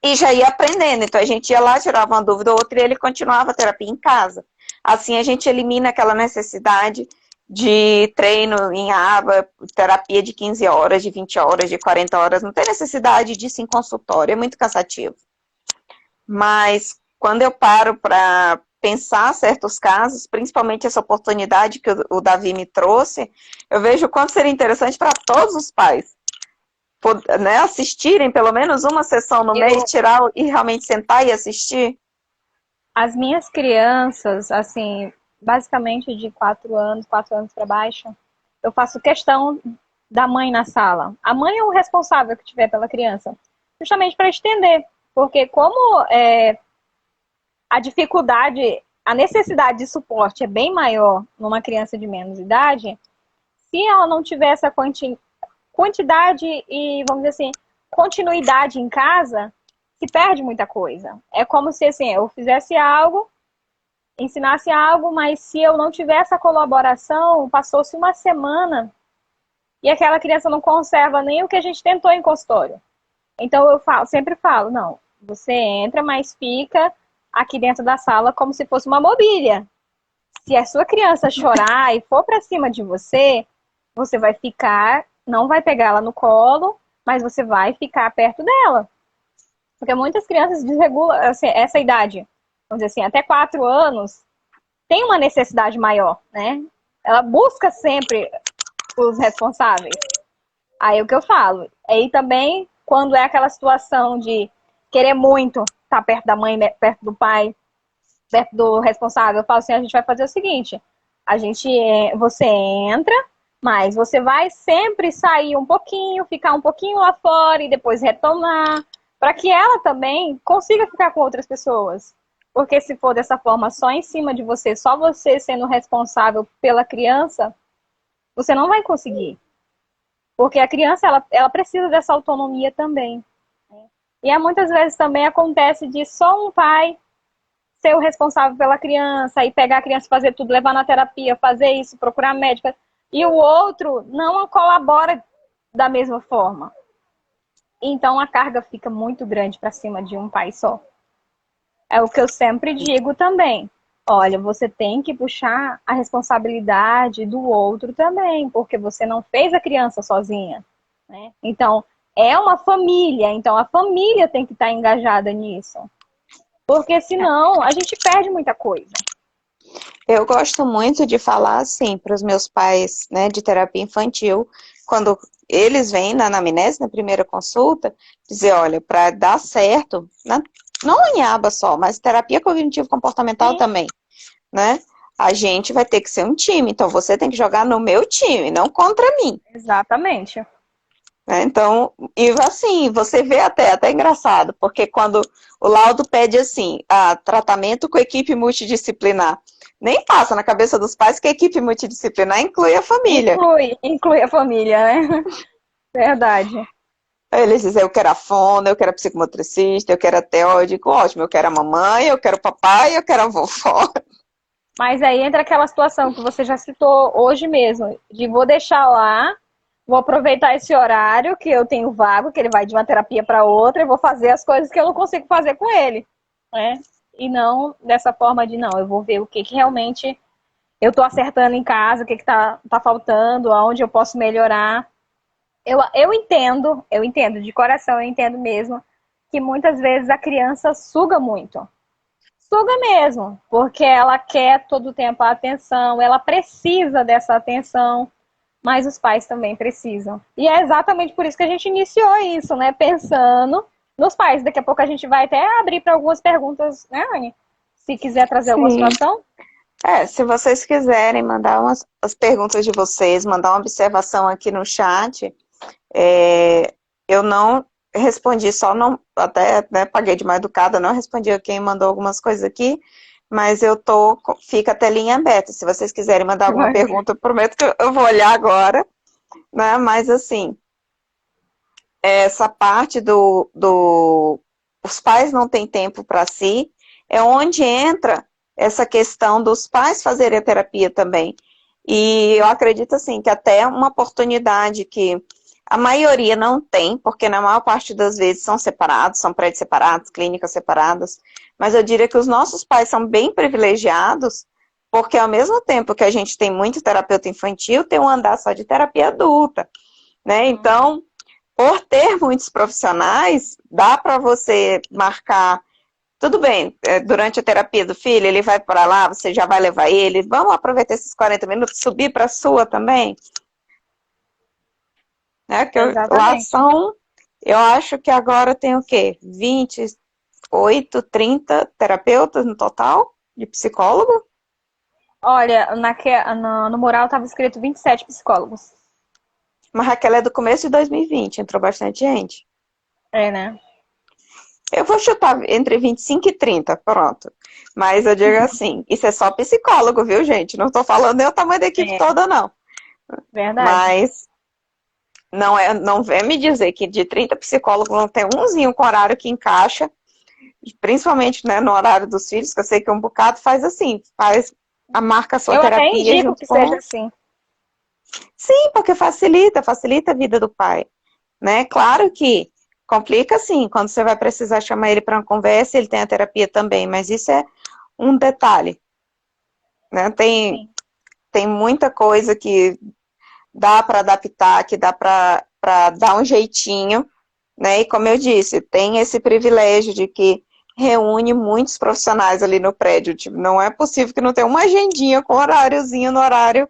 e já ia aprendendo. Então, a gente ia lá, tirava uma dúvida ou outra e ele continuava a terapia em casa. Assim, a gente elimina aquela necessidade de treino em aba, terapia de 15 horas, de 20 horas, de 40 horas. Não tem necessidade disso em consultório, é muito cansativo. Mas, quando eu paro para pensar certos casos, principalmente essa oportunidade que o Davi me trouxe, eu vejo o quanto seria interessante para todos os pais, né, assistirem pelo menos uma sessão no mês, tirar e realmente sentar e assistir. As minhas crianças, assim, basicamente de 4 anos para baixo, eu faço questão da mãe na sala. A mãe é o responsável que tiver pela criança, justamente para estender, porque como a dificuldade, a necessidade de suporte é bem maior numa criança de menos idade, se ela não tiver essa quantidade e, vamos dizer assim, continuidade em casa, se perde muita coisa. É como se, assim, eu fizesse algo, ensinasse algo, mas se eu não tiver essa colaboração, passou-se uma semana e aquela criança não conserva nem o que a gente tentou em consultório. Então, eu sempre falo, não, você entra, mas fica aqui dentro da sala como se fosse uma mobília. Se a sua criança chorar e for para cima de você, você vai ficar, não vai pegar ela no colo, mas você vai ficar perto dela. Porque muitas crianças desregulam assim, essa idade, vamos dizer assim, até 4 anos, tem uma necessidade maior, né? Ela busca sempre os responsáveis. Aí o que eu falo? Aí também, quando é aquela situação de querer muito estar perto da mãe, perto do pai, perto do responsável, eu falo assim, a gente vai fazer o seguinte, você entra, mas você vai sempre sair um pouquinho, ficar um pouquinho lá fora e depois retomar, para que ela também consiga ficar com outras pessoas. Porque se for dessa forma, só em cima de você, só você sendo responsável pela criança, você não vai conseguir. Porque a criança, ela precisa dessa autonomia também. Né? E muitas vezes também acontece de só um pai ser o responsável pela criança e pegar a criança, fazer tudo, levar na terapia, fazer isso, procurar médica, e o outro não colabora da mesma forma. Então a carga fica muito grande para cima de um pai só. É o que eu sempre digo também. Olha, você tem que puxar a responsabilidade do outro também, porque você não fez a criança sozinha. Né? Então, é uma família, então a família tem que estar engajada nisso. Porque senão a gente perde muita coisa. Eu gosto muito de falar assim para os meus pais, né, de terapia infantil, quando eles vêm na anamnese, na primeira consulta, dizer, olha, para dar certo, não em aba só, mas terapia cognitivo-comportamental Sim. também, né? A gente vai ter que ser um time, então você tem que jogar no meu time, não contra mim. Exatamente. Então, e assim, você vê até engraçado, porque quando o laudo pede assim, tratamento com equipe multidisciplinar, nem passa na cabeça dos pais que a equipe multidisciplinar inclui a família. Inclui a família, né? Verdade. Aí eles dizem, eu quero a fono, eu quero a psicomotricista, eu quero a TO, eu digo, ótimo, eu quero a mamãe, eu quero o papai, eu quero a vovó. Mas aí entra aquela situação que você já citou hoje mesmo, de vou deixar lá, vou aproveitar esse horário que eu tenho vago, que ele vai de uma terapia para outra, e vou fazer as coisas que eu não consigo fazer com ele, né? E não dessa forma de, não, eu vou ver o que realmente eu tô acertando em casa, o que tá faltando, aonde eu posso melhorar. Eu entendo, de coração, eu entendo mesmo, que muitas vezes a criança suga muito. Suga mesmo, porque ela quer todo o tempo a atenção, ela precisa dessa atenção, mas os pais também precisam. E é exatamente por isso que a gente iniciou isso, né? Pensando nos pais. Daqui a pouco a gente vai até abrir para algumas perguntas, né, Anne? Se quiser trazer alguma situação. Se vocês quiserem mandar as perguntas de vocês, mandar uma observação aqui no chat, eu não respondi, só não, até, né, paguei de mal educada, não respondi a quem mandou algumas coisas aqui, mas fica a telinha aberta. Se vocês quiserem mandar alguma Vai. pergunta, eu prometo que eu vou olhar agora, né? Mas assim, essa parte os pais não têm tempo para si, é onde entra essa questão dos pais fazerem a terapia também. E eu acredito assim que até uma oportunidade que a maioria não tem, porque na maior parte das vezes são separados, são prédios separados, clínicas separadas, mas eu diria que os nossos pais são bem privilegiados, porque ao mesmo tempo que a gente tem muito terapeuta infantil, tem um andar só de terapia adulta, né? Então, por ter muitos profissionais, dá para você marcar. Tudo bem, durante a terapia do filho, ele vai para lá, você já vai levar ele. Vamos aproveitar esses 40 minutos, subir para a sua também. Né? Lá Exatamente. são, eu acho que agora tem o quê? 28, 30 terapeutas no total de psicólogo? Olha, no mural estava escrito 27 psicólogos. Mas Raquel é do começo de 2020, entrou bastante gente. É, né? Eu vou chutar entre 25 e 30, pronto. Mas eu digo assim, isso é só psicólogo, viu, gente? Não estou falando nem o tamanho da equipe toda, não. Verdade. Mas não vem me dizer que de 30 psicólogos não tem umzinho com horário que encaixa, principalmente, né, no horário dos filhos, que eu sei que um bocado faz assim, marca a sua Eu até terapia indico junto que seja com... assim. Sim, porque facilita a vida do pai, né? Claro que complica sim, quando você vai precisar chamar ele para uma conversa, ele tem a terapia também, mas isso é um detalhe, né? Sim. Tem muita coisa que dá para adaptar, que dá para dar um jeitinho, né? E como eu disse, tem esse privilégio de que reúne muitos profissionais ali no prédio. Tipo, não é possível que não tenha uma agendinha com horáriozinho no horário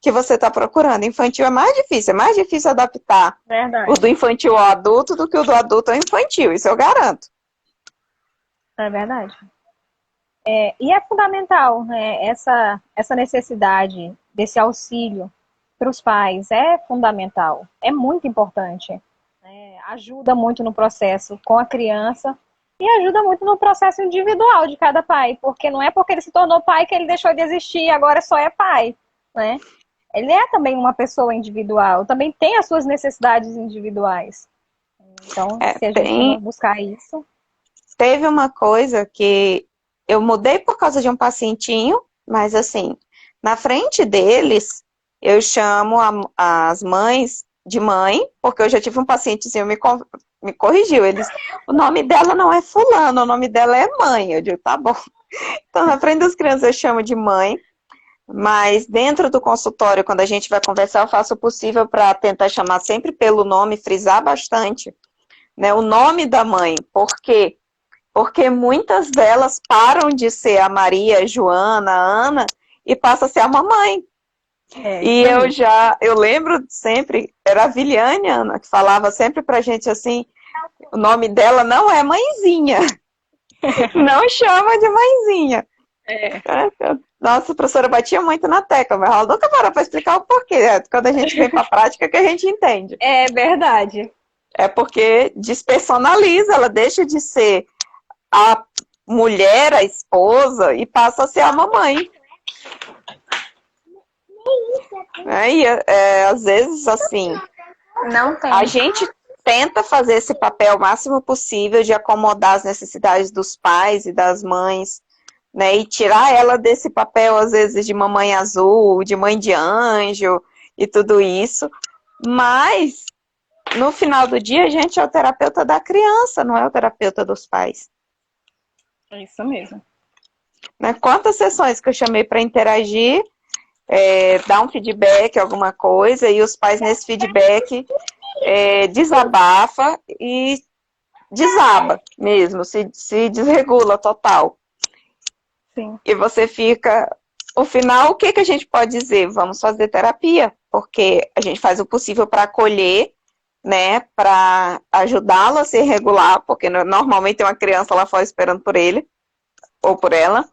que você está procurando. Infantil é mais difícil adaptar o Verdade. do infantil ao adulto do que o do adulto ao infantil, isso eu garanto. É verdade. E é fundamental, né, essa necessidade desse auxílio para os pais é fundamental, é muito importante. Né, ajuda muito no processo com a criança e ajuda muito no processo individual de cada pai, porque não é porque ele se tornou pai que ele deixou de existir e agora só é pai, né? Ele é também uma pessoa individual, também tem as suas necessidades individuais. Então, se a gente não buscar isso... Teve uma coisa que eu mudei por causa de um pacientinho, mas assim, na frente deles, eu chamo as mães de mãe, porque eu já tive um pacientezinho me corrigiu. O nome dela não é fulano, o nome dela é mãe. Eu digo, tá bom. Então, na frente das crianças, eu chamo de mãe, mas dentro do consultório, quando a gente vai conversar, eu faço o possível para tentar chamar sempre pelo nome, frisar bastante, né, o nome da mãe. Por quê? Porque muitas delas param de ser a Maria, a Joana, a Ana, e passa a ser a mamãe. E eu lembro sempre, era a Viliane, Ana, que falava sempre pra gente assim, o nome dela não é mãezinha. Não chama de mãezinha. Nossa, a professora batia muito na tecla, mas ela nunca parou pra explicar o porquê. Quando a gente vem pra prática que a gente entende. É verdade. É porque despersonaliza, ela deixa de ser a mulher, a esposa, e passa a ser a mamãe. Às vezes, assim, Não tem. a gente tenta fazer esse papel o máximo possível de acomodar as necessidades dos pais e das mães, né, e tirar ela desse papel, às vezes, de mamãe azul, de mãe de anjo, e tudo isso, mas, no final do dia, a gente é o terapeuta da criança, não é o terapeuta dos pais. É isso mesmo. Né? Quantas sessões que eu chamei para interagir, dar um feedback, alguma coisa, e os pais nesse feedback desabafa e desaba mesmo, se desregula total. Sim. E você fica... No final, o que a gente pode dizer? Vamos fazer terapia, porque a gente faz o possível para acolher, né, para ajudá-lo a se regular, porque normalmente tem uma criança lá fora esperando por ele, ou por ela.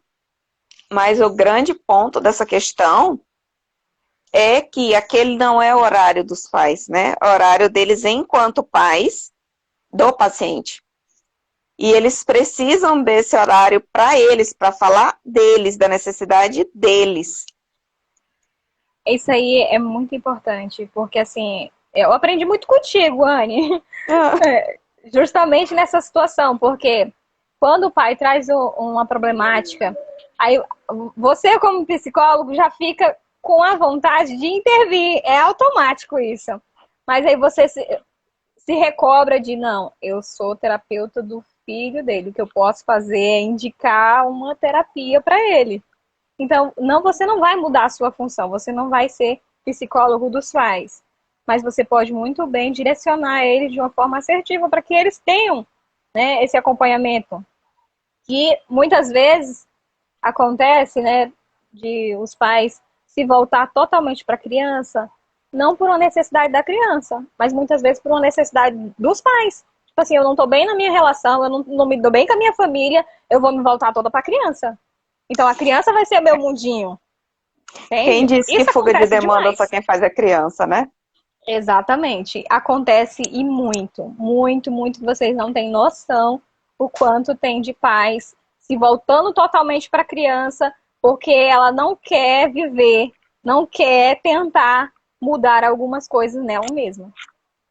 Mas o grande ponto dessa questão é que aquele não é o horário dos pais, né? O horário deles enquanto pais do paciente. E eles precisam desse horário para eles, para falar deles, da necessidade deles. Isso aí é muito importante, porque assim, eu aprendi muito contigo, Anne, justamente nessa situação, porque quando o pai traz uma problemática, aí você como psicólogo já fica com a vontade de intervir, é automático isso. Mas aí você se recobra de, não, eu sou terapeuta do filho dele, o que eu posso fazer é indicar uma terapia para ele. Então, não, você não vai mudar a sua função, você não vai ser psicólogo dos pais, mas você pode muito bem direcionar eles de uma forma assertiva para que eles tenham, né, esse acompanhamento. Que muitas vezes acontece, né, de os pais se voltar totalmente para a criança, não por uma necessidade da criança, mas muitas vezes por uma necessidade dos pais. Tipo assim, eu não estou bem na minha relação, eu não me dou bem com a minha família, eu vou me voltar toda para a criança. Então a criança vai ser meu mundinho. Quem Entende? disse que Isso fuga de acontece demanda demais. só quem faz é criança, né? Exatamente. Acontece e muito, muito, muito. Vocês não têm noção o quanto tem de pais se voltando totalmente para a criança porque ela não quer viver, não quer tentar mudar algumas coisas nela mesma.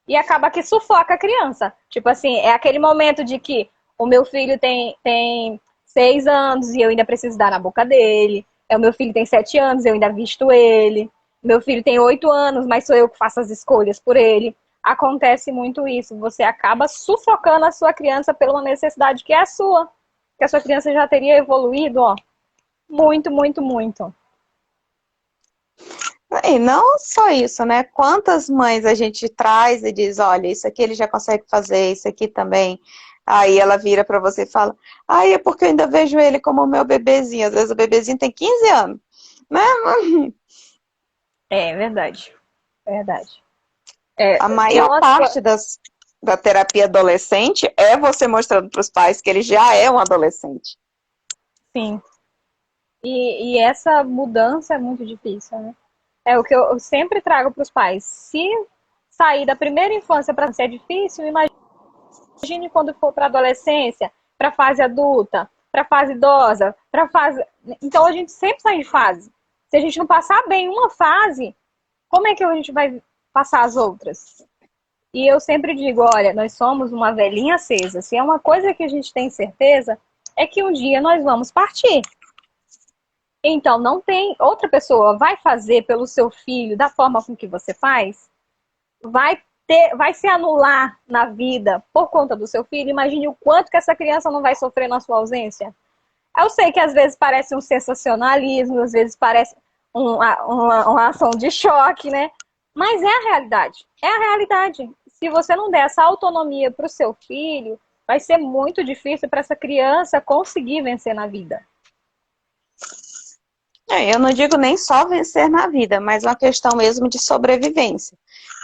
E acaba que sufoca a criança. Tipo assim, é aquele momento de que o meu filho tem 6 anos e eu ainda preciso dar na boca dele. É, o meu filho tem 7 anos, eu ainda visto ele. Meu filho tem 8 anos, mas sou eu que faço as escolhas por ele. Acontece muito isso. Você acaba sufocando a sua criança por uma necessidade que é a sua. Que a sua criança já teria evoluído, ó. Muito, muito, muito. E não só isso, né? Quantas mães a gente traz e diz, olha, isso aqui ele já consegue fazer, isso aqui também. Aí ela vira para você e fala, ai, é porque eu ainda vejo ele como o meu bebezinho. Às vezes o bebezinho tem 15 anos, né? É verdade. Verdade. É, A maior são as... parte da terapia adolescente é você mostrando para os pais que ele já é um adolescente. Sim. E essa mudança é muito difícil, né? É o que eu sempre trago para os pais. Se sair da primeira infância para ser difícil, imagine quando for para a adolescência, para a fase adulta, para a fase idosa, para a fase. Então a gente sempre sai de fase. Se a gente não passar bem uma fase, como é que a gente vai passar as outras? E eu sempre digo, olha, nós somos uma velhinha acesa. Se é uma coisa que a gente tem certeza, é que um dia nós vamos partir. Então, não tem outra pessoa vai fazer pelo seu filho da forma com que você faz, vai se anular na vida por conta do seu filho. Imagine o quanto que essa criança não vai sofrer na sua ausência. Eu sei que às vezes parece um sensacionalismo, às vezes parece uma ação de choque, né? Mas é a realidade. É a realidade. Se você não der essa autonomia para o seu filho, vai ser muito difícil para essa criança conseguir vencer na vida. Eu não digo nem só vencer na vida, mas uma questão mesmo de sobrevivência.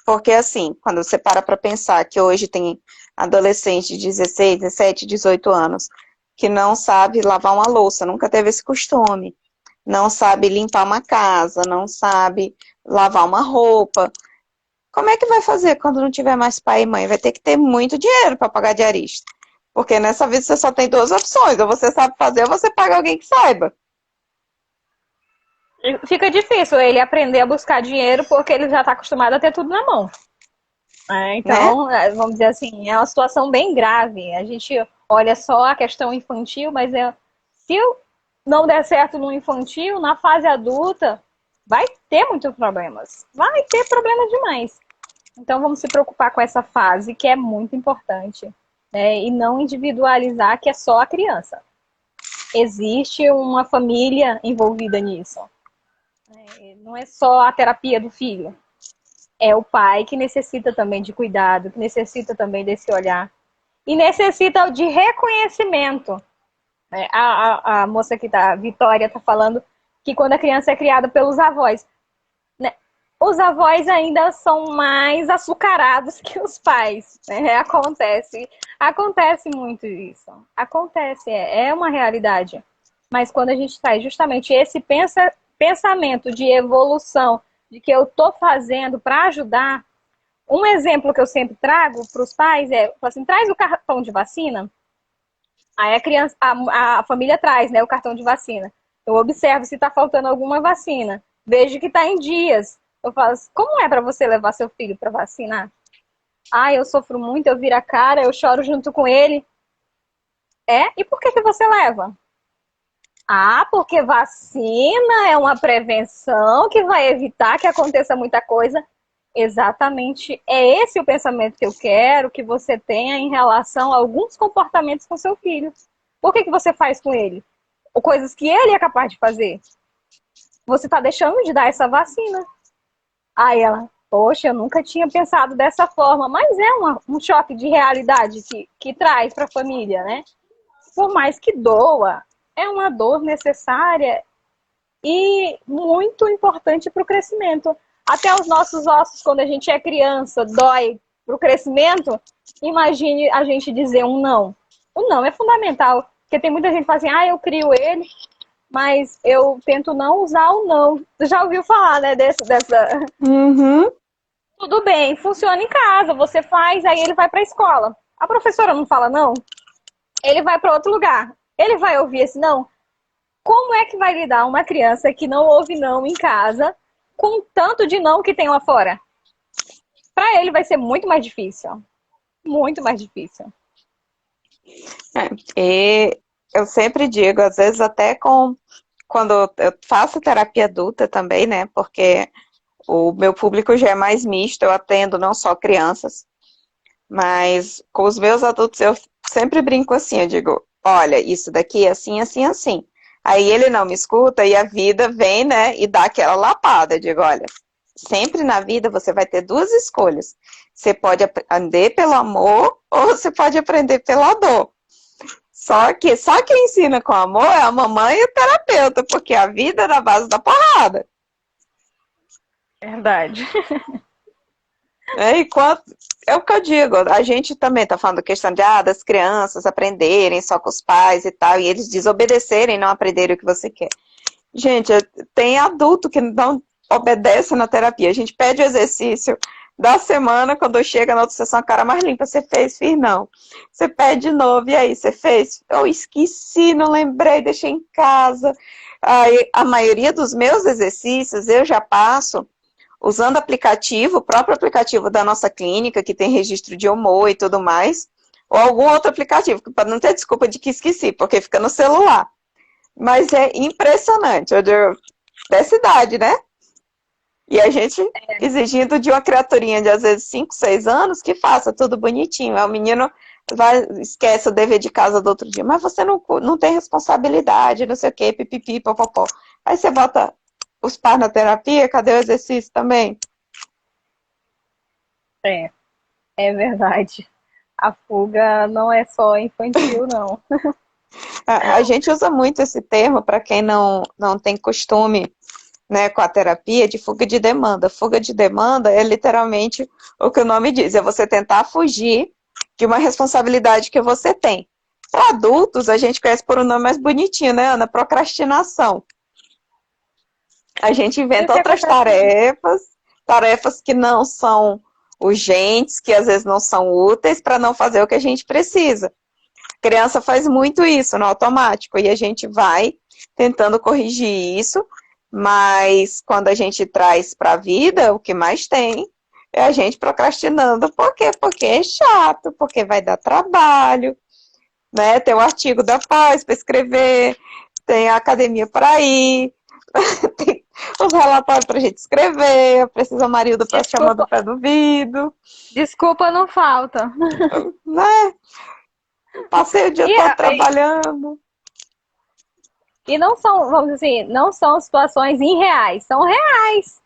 Porque assim, quando você para pensar que hoje tem adolescente de 16, 17, 18 anos que não sabe lavar uma louça, nunca teve esse costume, não sabe limpar uma casa, não sabe lavar uma roupa. Como é que vai fazer quando não tiver mais pai e mãe? Vai ter que ter muito dinheiro para pagar diarista. Porque nessa vida você só tem duas opções, ou você sabe fazer ou você paga alguém que saiba. Fica difícil ele aprender a buscar dinheiro porque ele já está acostumado a ter tudo na mão. Então, Né? vamos dizer assim, é uma situação bem grave. A gente olha só a questão infantil, mas se não der certo no infantil, na fase adulta, vai ter muitos problemas. Vai ter problemas demais. Então, vamos se preocupar com essa fase, que é muito importante. Né? E não individualizar que é só a criança. Existe uma família envolvida nisso. Não é só a terapia do filho. É o pai que necessita também de cuidado, que necessita também desse olhar. E necessita de reconhecimento. A moça que tá, a Vitória, está falando que quando a criança é criada pelos avós, né, os avós ainda são mais açucarados que os pais. Né? Acontece muito isso. Acontece, é uma realidade. Mas quando a gente traz justamente esse pensamento de evolução, de que eu estou fazendo para ajudar. Um exemplo que eu sempre trago para os pais assim, traz o cartão de vacina. Aí a família traz, né, o cartão de vacina. Eu observo se está faltando alguma vacina. Vejo que está em dias. Eu falo assim, como é para você levar seu filho para vacinar? Ah, eu sofro muito, eu viro a cara, eu choro junto com ele. E por que você leva? Ah, porque vacina é uma prevenção que vai evitar que aconteça muita coisa. Exatamente, é esse o pensamento que eu quero que você tenha em relação a alguns comportamentos com seu filho. Por que você faz com ele? Ou coisas que ele é capaz de fazer. Você está deixando de dar essa vacina. Aí ela, poxa, eu nunca tinha pensado dessa forma, mas é um choque de realidade que traz para a família, né? Por mais que doa, é uma dor necessária e muito importante para o crescimento. Até os nossos ossos, quando a gente é criança, dói para o crescimento. Imagine a gente dizer um não. O não é fundamental, porque tem muita gente que fala assim, eu crio ele, mas eu tento não usar o não. Você já ouviu falar, né, dessa... Uhum. Tudo bem, funciona em casa, você faz, aí ele vai para a escola. A professora não fala não, ele vai para outro lugar. Ele vai ouvir esse não? Como é que vai lidar uma criança que não ouve não em casa com tanto de não que tem lá fora? Para ele vai ser muito mais difícil. Muito mais difícil. E eu sempre digo, às vezes até quando eu faço terapia adulta também, né? Porque o meu público já é mais misto, eu atendo não só crianças, mas com os meus adultos eu sempre brinco assim, eu digo, olha, isso daqui é assim, assim, assim. Aí ele não me escuta e a vida vem, né, e dá aquela lapada. Eu digo, olha, sempre na vida você vai ter duas escolhas. Você pode aprender pelo amor ou você pode aprender pela dor. Só quem ensina com amor é a mamãe e o terapeuta, porque a vida é na base da porrada. Verdade. É o que eu digo, a gente também está falando questão das crianças aprenderem só com os pais e tal, e eles desobedecerem e não aprenderem o que você quer. Gente, tem adulto que não obedece na terapia. A gente pede o exercício da semana, quando chega na outra sessão, a cara mais limpa. Você fez? Fiz não. Você pede de novo, e aí, você fez? Eu esqueci, não lembrei, deixei em casa. Aí, a maioria dos meus exercícios eu já passo usando aplicativo, o próprio aplicativo da nossa clínica, que tem registro de humor e tudo mais, ou algum outro aplicativo, para não ter desculpa de que esqueci, porque fica no celular. Mas é impressionante, dessa idade, né? E a gente exigindo de uma criaturinha de, às vezes, 5, 6 anos, que faça tudo bonitinho. Aí o menino esquece o dever de casa do outro dia. Mas você não tem responsabilidade, não sei o quê, pipipi, popopó. Aí você bota os pais na terapia, cadê o exercício também? É verdade. A fuga não é só infantil, não. A gente usa muito esse termo para quem não tem costume, né, com a terapia, de fuga de demanda. Fuga de demanda é literalmente o que o nome diz, é você tentar fugir de uma responsabilidade que você tem. Para adultos, a gente conhece por um nome mais bonitinho, né, Ana? Procrastinação. A gente inventa outras tarefas que não são urgentes, que às vezes não são úteis, para não fazer o que a gente precisa. A criança faz muito isso no automático, e a gente vai tentando corrigir isso, mas quando a gente traz para a vida, o que mais tem é a gente procrastinando. Por quê? Porque é chato, porque vai dar trabalho, né? Tem o artigo da paz para escrever, tem a academia para ir, tem os relatórios para a gente escrever, precisa o marido para chamar do pé do ouvido. Desculpa não falta. Né? Passei o dia todo trabalhando. E não são, vamos dizer assim, não são situações irreais, são reais.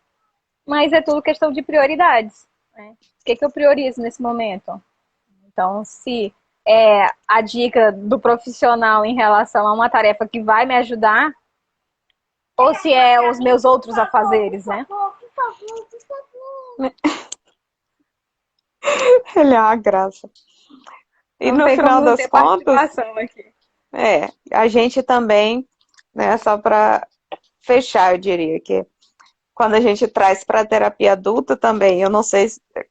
Mas é tudo questão de prioridades. Né? O que eu priorizo nesse momento? Então, se é a dica do profissional em relação a uma tarefa que vai me ajudar, ou se é os meus outros afazeres, né? Ele é uma graça. E no final das contas, a gente também, né, só para fechar, eu diria que quando a gente traz para a terapia adulta também, eu não sei,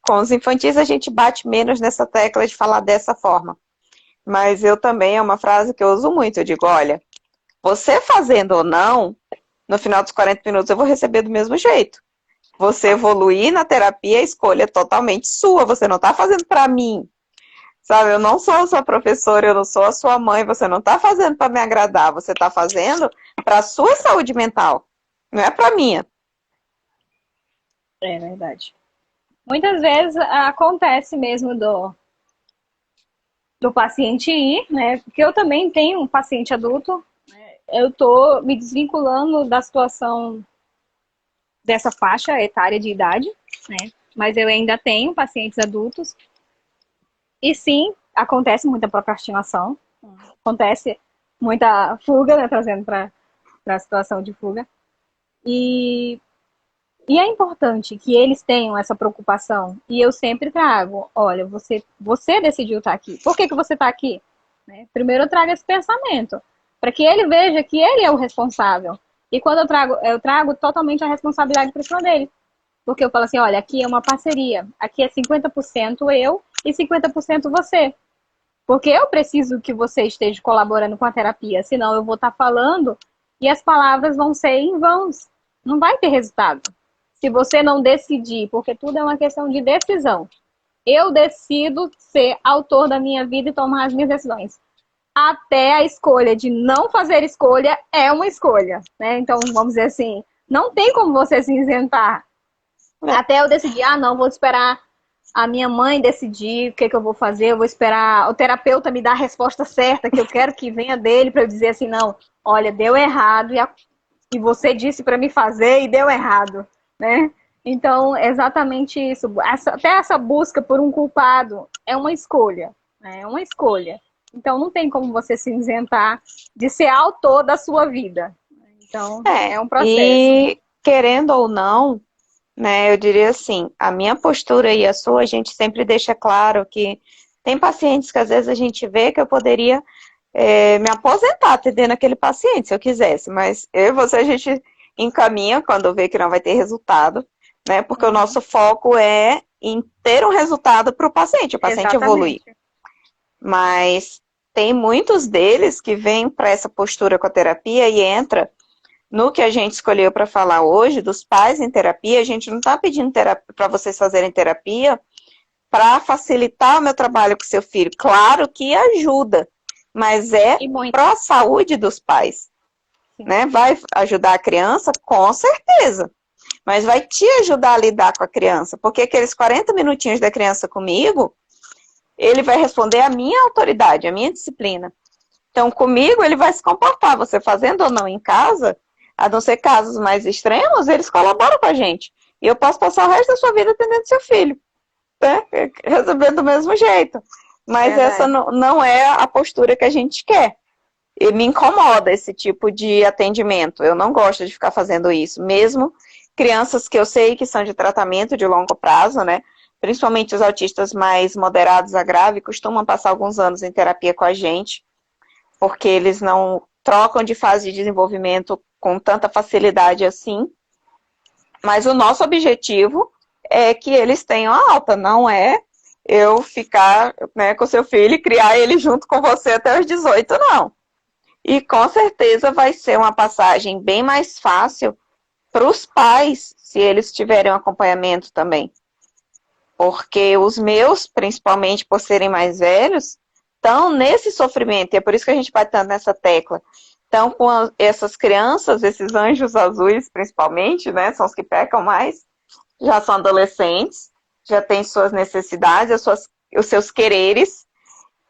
com os infantis a gente bate menos nessa tecla de falar dessa forma. Mas eu também, é uma frase que eu uso muito, eu digo, olha, você fazendo ou não, no final dos 40 minutos eu vou receber do mesmo jeito. Você evoluir na terapia, a escolha é totalmente sua, você não está fazendo para mim. Sabe, eu não sou a sua professora, eu não sou a sua mãe, você não está fazendo para me agradar, você está fazendo para a sua saúde mental, não é para a minha. É verdade. Muitas vezes acontece mesmo do paciente ir, né? Porque eu também tenho um paciente adulto, né? Eu tô me desvinculando da situação dessa faixa etária de idade, né? Mas eu ainda tenho pacientes adultos. E sim, acontece muita procrastinação, acontece muita fuga, né? Trazendo para a situação de fuga. E é importante que eles tenham essa preocupação. E eu sempre trago, olha, você decidiu estar aqui. Por que você está aqui? Né? Primeiro eu trago esse pensamento, para que ele veja que ele é o responsável. E quando eu trago totalmente a responsabilidade para cima dele. Porque eu falo assim, olha, aqui é uma parceria. Aqui é 50% eu e 50% você. Porque eu preciso que você esteja colaborando com a terapia. Senão eu vou estar falando e as palavras vão ser em vãos. Não vai ter resultado. Se você não decidir, porque tudo é uma questão de decisão. Eu decido ser autor da minha vida e tomar as minhas decisões. Até a escolha de não fazer escolha é uma escolha, né? Então, vamos dizer assim, não tem como você se isentar. Até eu decidir, não, vou esperar a minha mãe decidir o que eu vou fazer, eu vou esperar o terapeuta me dar a resposta certa, que eu quero que venha dele para eu dizer assim, não, olha, deu errado e você disse para me fazer e deu errado, né? Então, exatamente isso. Até essa busca por um culpado é uma escolha, né? É uma escolha. Então, não tem como você se isentar de ser autor da sua vida. Então, é um processo. E querendo ou não, né, eu diria assim, a minha postura e a sua, a gente sempre deixa claro que tem pacientes que às vezes a gente vê que eu poderia me aposentar atendendo aquele paciente, se eu quisesse, mas eu e você, a gente encaminha quando vê que não vai ter resultado, né, porque o nosso foco é em ter um resultado para o paciente evoluir. Mas tem muitos deles que vêm para essa postura com a terapia e entra no que a gente escolheu para falar hoje, dos pais em terapia. A gente não está pedindo para vocês fazerem terapia para facilitar o meu trabalho com seu filho. Claro que ajuda, mas é para a saúde dos pais. Né? Vai ajudar a criança? Com certeza. Mas vai te ajudar a lidar com a criança. Porque aqueles 40 minutinhos da criança comigo, ele vai responder à minha autoridade, à minha disciplina. Então, comigo, ele vai se comportar. Você fazendo ou não em casa, a não ser casos mais extremos, eles colaboram com a gente. E eu posso passar o resto da sua vida atendendo seu filho. Né? Recebendo do mesmo jeito. Mas essa não é a postura que a gente quer. E me incomoda esse tipo de atendimento. Eu não gosto de ficar fazendo isso. Mesmo crianças que eu sei que são de tratamento de longo prazo, né? Principalmente os autistas mais moderados a grave, costumam passar alguns anos em terapia com a gente, porque eles não trocam de fase de desenvolvimento com tanta facilidade assim. Mas o nosso objetivo é que eles tenham a alta, não é eu ficar, né, com seu filho e criar ele junto com você até os 18, não. E com certeza vai ser uma passagem bem mais fácil para os pais, se eles tiverem um acompanhamento também. Porque os meus, principalmente por serem mais velhos, estão nesse sofrimento. E é por isso que a gente vai tanto nessa tecla. Então, com essas crianças, esses anjos azuis, principalmente, né, são os que pecam mais, já são adolescentes, já têm suas necessidades, os seus quereres,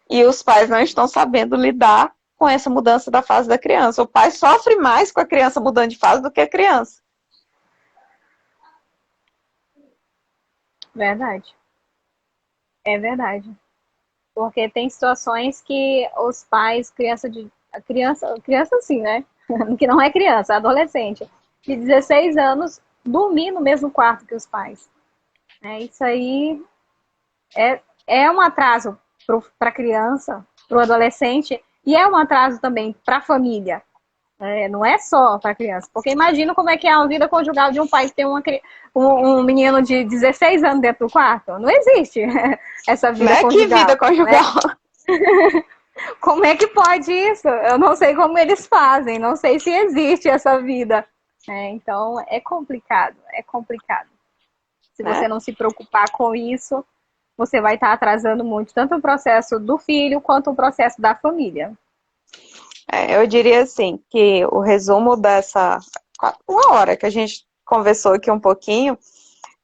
e os pais não estão sabendo lidar com essa mudança da fase da criança. O pai sofre mais com a criança mudando de fase do que a criança. Verdade. É verdade. Porque tem situações que os pais, criança assim, né? Que não é criança, é adolescente, de 16 anos, dormir no mesmo quarto que os pais. Isso aí é um atraso para a criança, para o adolescente, e é um atraso também para a família. Não é só para criança. Porque imagina como é que é a vida conjugal de um pai que tem um menino de 16 anos dentro do quarto. Não existe essa vida Né? Que vida conjugal, né? conjugal. Como é que pode isso? Eu não sei como eles fazem, não sei se existe essa vida. Então é complicado, é complicado. Se você Né? não se preocupar com isso, você vai estar atrasando muito, tanto o processo do filho quanto o processo da família. Eu diria assim, que o resumo dessa 1 hora que a gente conversou aqui um pouquinho,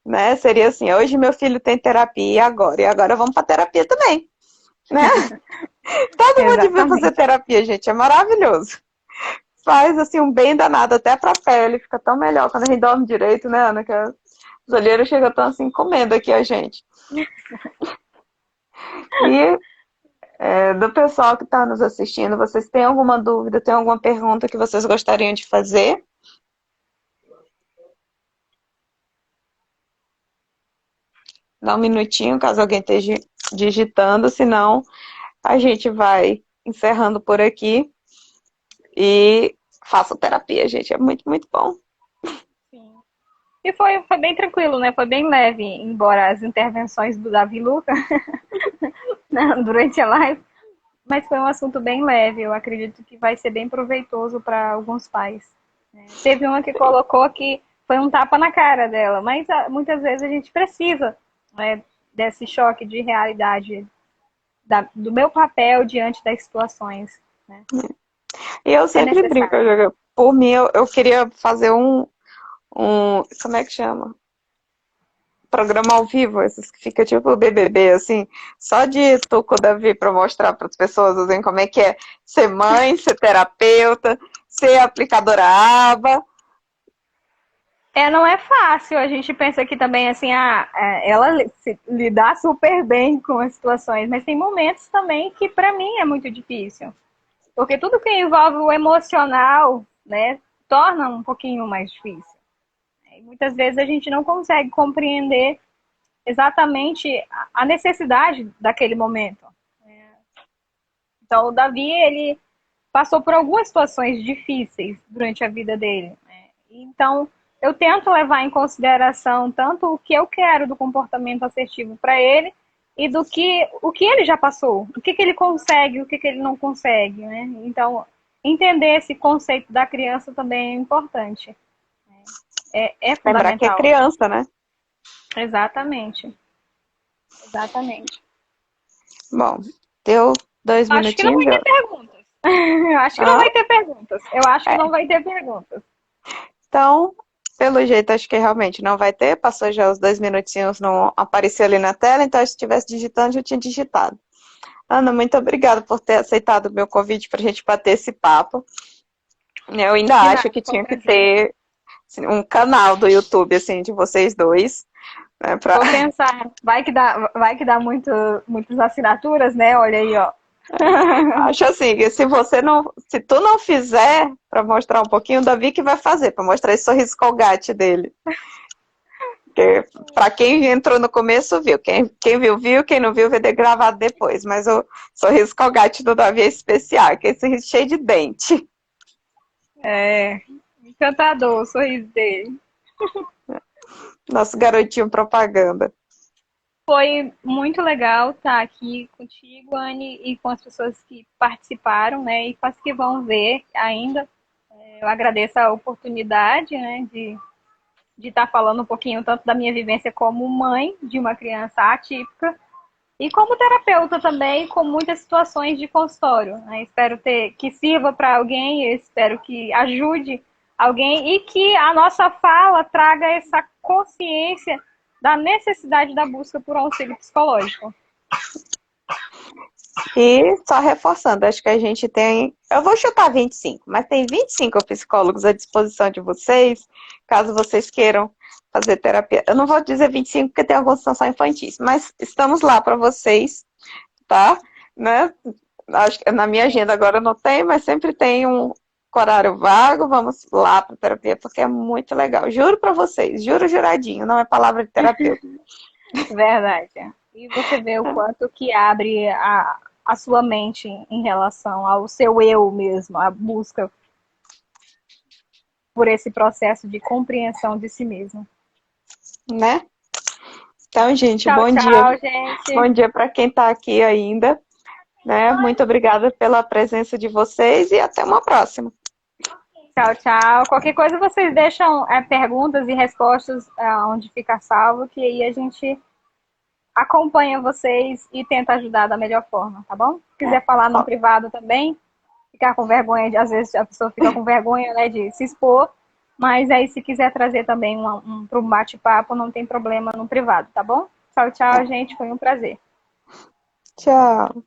né, seria assim, hoje meu filho tem terapia e agora vamos para terapia também, né? Todo mundo devia fazer Exatamente. terapia, gente, é maravilhoso. Faz assim um bem danado até pra pele, fica tão melhor quando a gente dorme direito, né, Ana? Que as olheiras chegam tão assim comendo aqui a gente. E do pessoal que está nos assistindo, vocês têm alguma dúvida, tem alguma pergunta que vocês gostariam de fazer? Dá um minutinho, caso alguém esteja digitando, senão a gente vai encerrando por aqui e faço terapia, gente, é muito, muito bom. Sim. E foi bem tranquilo, né? Foi bem leve, embora as intervenções do Davi Luca durante a live, mas foi um assunto bem leve. Eu acredito que vai ser bem proveitoso para alguns pais. Teve uma que colocou que foi um tapa na cara dela, mas muitas vezes a gente precisa, né, desse choque de realidade, do meu papel diante das situações. Né? E eu É sempre brinco, necessário. por mim, eu queria fazer como é que chama? Programa ao vivo, esses que fica tipo o BBB, assim, só de Tuco Davi para mostrar para as pessoas assim, como é que é ser mãe, ser terapeuta, ser aplicadora ABA. Não é fácil. A gente pensa que também, assim, ela se lidar super bem com as situações, mas tem momentos também que, para mim, é muito difícil. Porque tudo que envolve o emocional, né, torna um pouquinho mais difícil. E muitas vezes a gente não consegue compreender exatamente a necessidade daquele momento. Então, o Davi, ele passou por algumas situações difíceis durante a vida dele. Né? Então, eu tento levar em consideração tanto o que eu quero do comportamento assertivo para ele e do que o que ele já passou, o que ele consegue, o que ele não consegue. Né? Então, entender esse conceito da criança também é importante. É Lembrar que é fundamental. criança, né? Exatamente. Exatamente. Bom, deu Acho que não2 minutinhos. vai ter perguntas. Eu acho que não Ah, vai ter perguntas. Eu acho que é. não vai ter perguntas. Então, pelo jeito, acho que realmente não vai ter. Passou já os 2 minutinhos, não apareceu ali na tela, então se estivesse digitando, já tinha digitado. Ana, muito obrigada por ter aceitado o meu convite para a gente bater esse papo. Eu ainda De acho nada, que foi um tinha que prazer. ter assim, um canal do YouTube assim de vocês dois, né, pra... Vou pensar, vai que dá muitas assinaturas, né? Olha aí, ó. Acho assim, que se tu não fizer para mostrar um pouquinho, o Davi que vai fazer, para mostrar esse sorriso colgate dele. Porque para quem entrou no começo viu, quem viu, viu, quem não viu vai ter gravado depois, mas o sorriso colgate do Davi é especial, que é esse sorriso cheio de dente. É, encantador o sorriso dele. Nosso garotinho propaganda. Foi muito legal estar aqui contigo, Anne, e com as pessoas que participaram, né? E com as que vão ver ainda. Eu agradeço a oportunidade, né, de estar falando um pouquinho tanto da minha vivência como mãe de uma criança atípica e como terapeuta também, com muitas situações de consultório. Né? Espero que sirva para alguém, espero que ajude alguém e que a nossa fala traga essa consciência da necessidade da busca por auxílio psicológico. E só reforçando, acho que a gente tem, eu vou chutar 25, mas tem 25 psicólogos à disposição de vocês, caso vocês queiram fazer terapia. Eu não vou dizer 25 porque tem algumas que são infantis, mas estamos lá para vocês, tá? Né? Acho que na minha agenda agora não tem, mas sempre tem um horário vago, vamos lá para terapia, porque é muito legal. Juro para vocês, juro juradinho, não é palavra de terapeuta. Verdade. E você vê o quanto que abre a sua mente em relação ao seu eu mesmo, a busca por esse processo de compreensão de si mesmo. Né? Então, gente, Tchau, bom dia. tchau, gente. Bom dia para quem está aqui ainda. Né? Muito obrigada pela presença de vocês e até uma próxima. Tchau, tchau. Qualquer coisa vocês deixam perguntas e respostas onde fica salvo, que aí a gente acompanha vocês e tenta ajudar da melhor forma, tá bom? Se quiser falar no privado também, ficar com vergonha, às vezes a pessoa fica com vergonha, né, de se expor, mas aí se quiser trazer também para um bate-papo, não tem problema no privado, tá bom? Tchau, tchau, gente, foi um prazer. Tchau.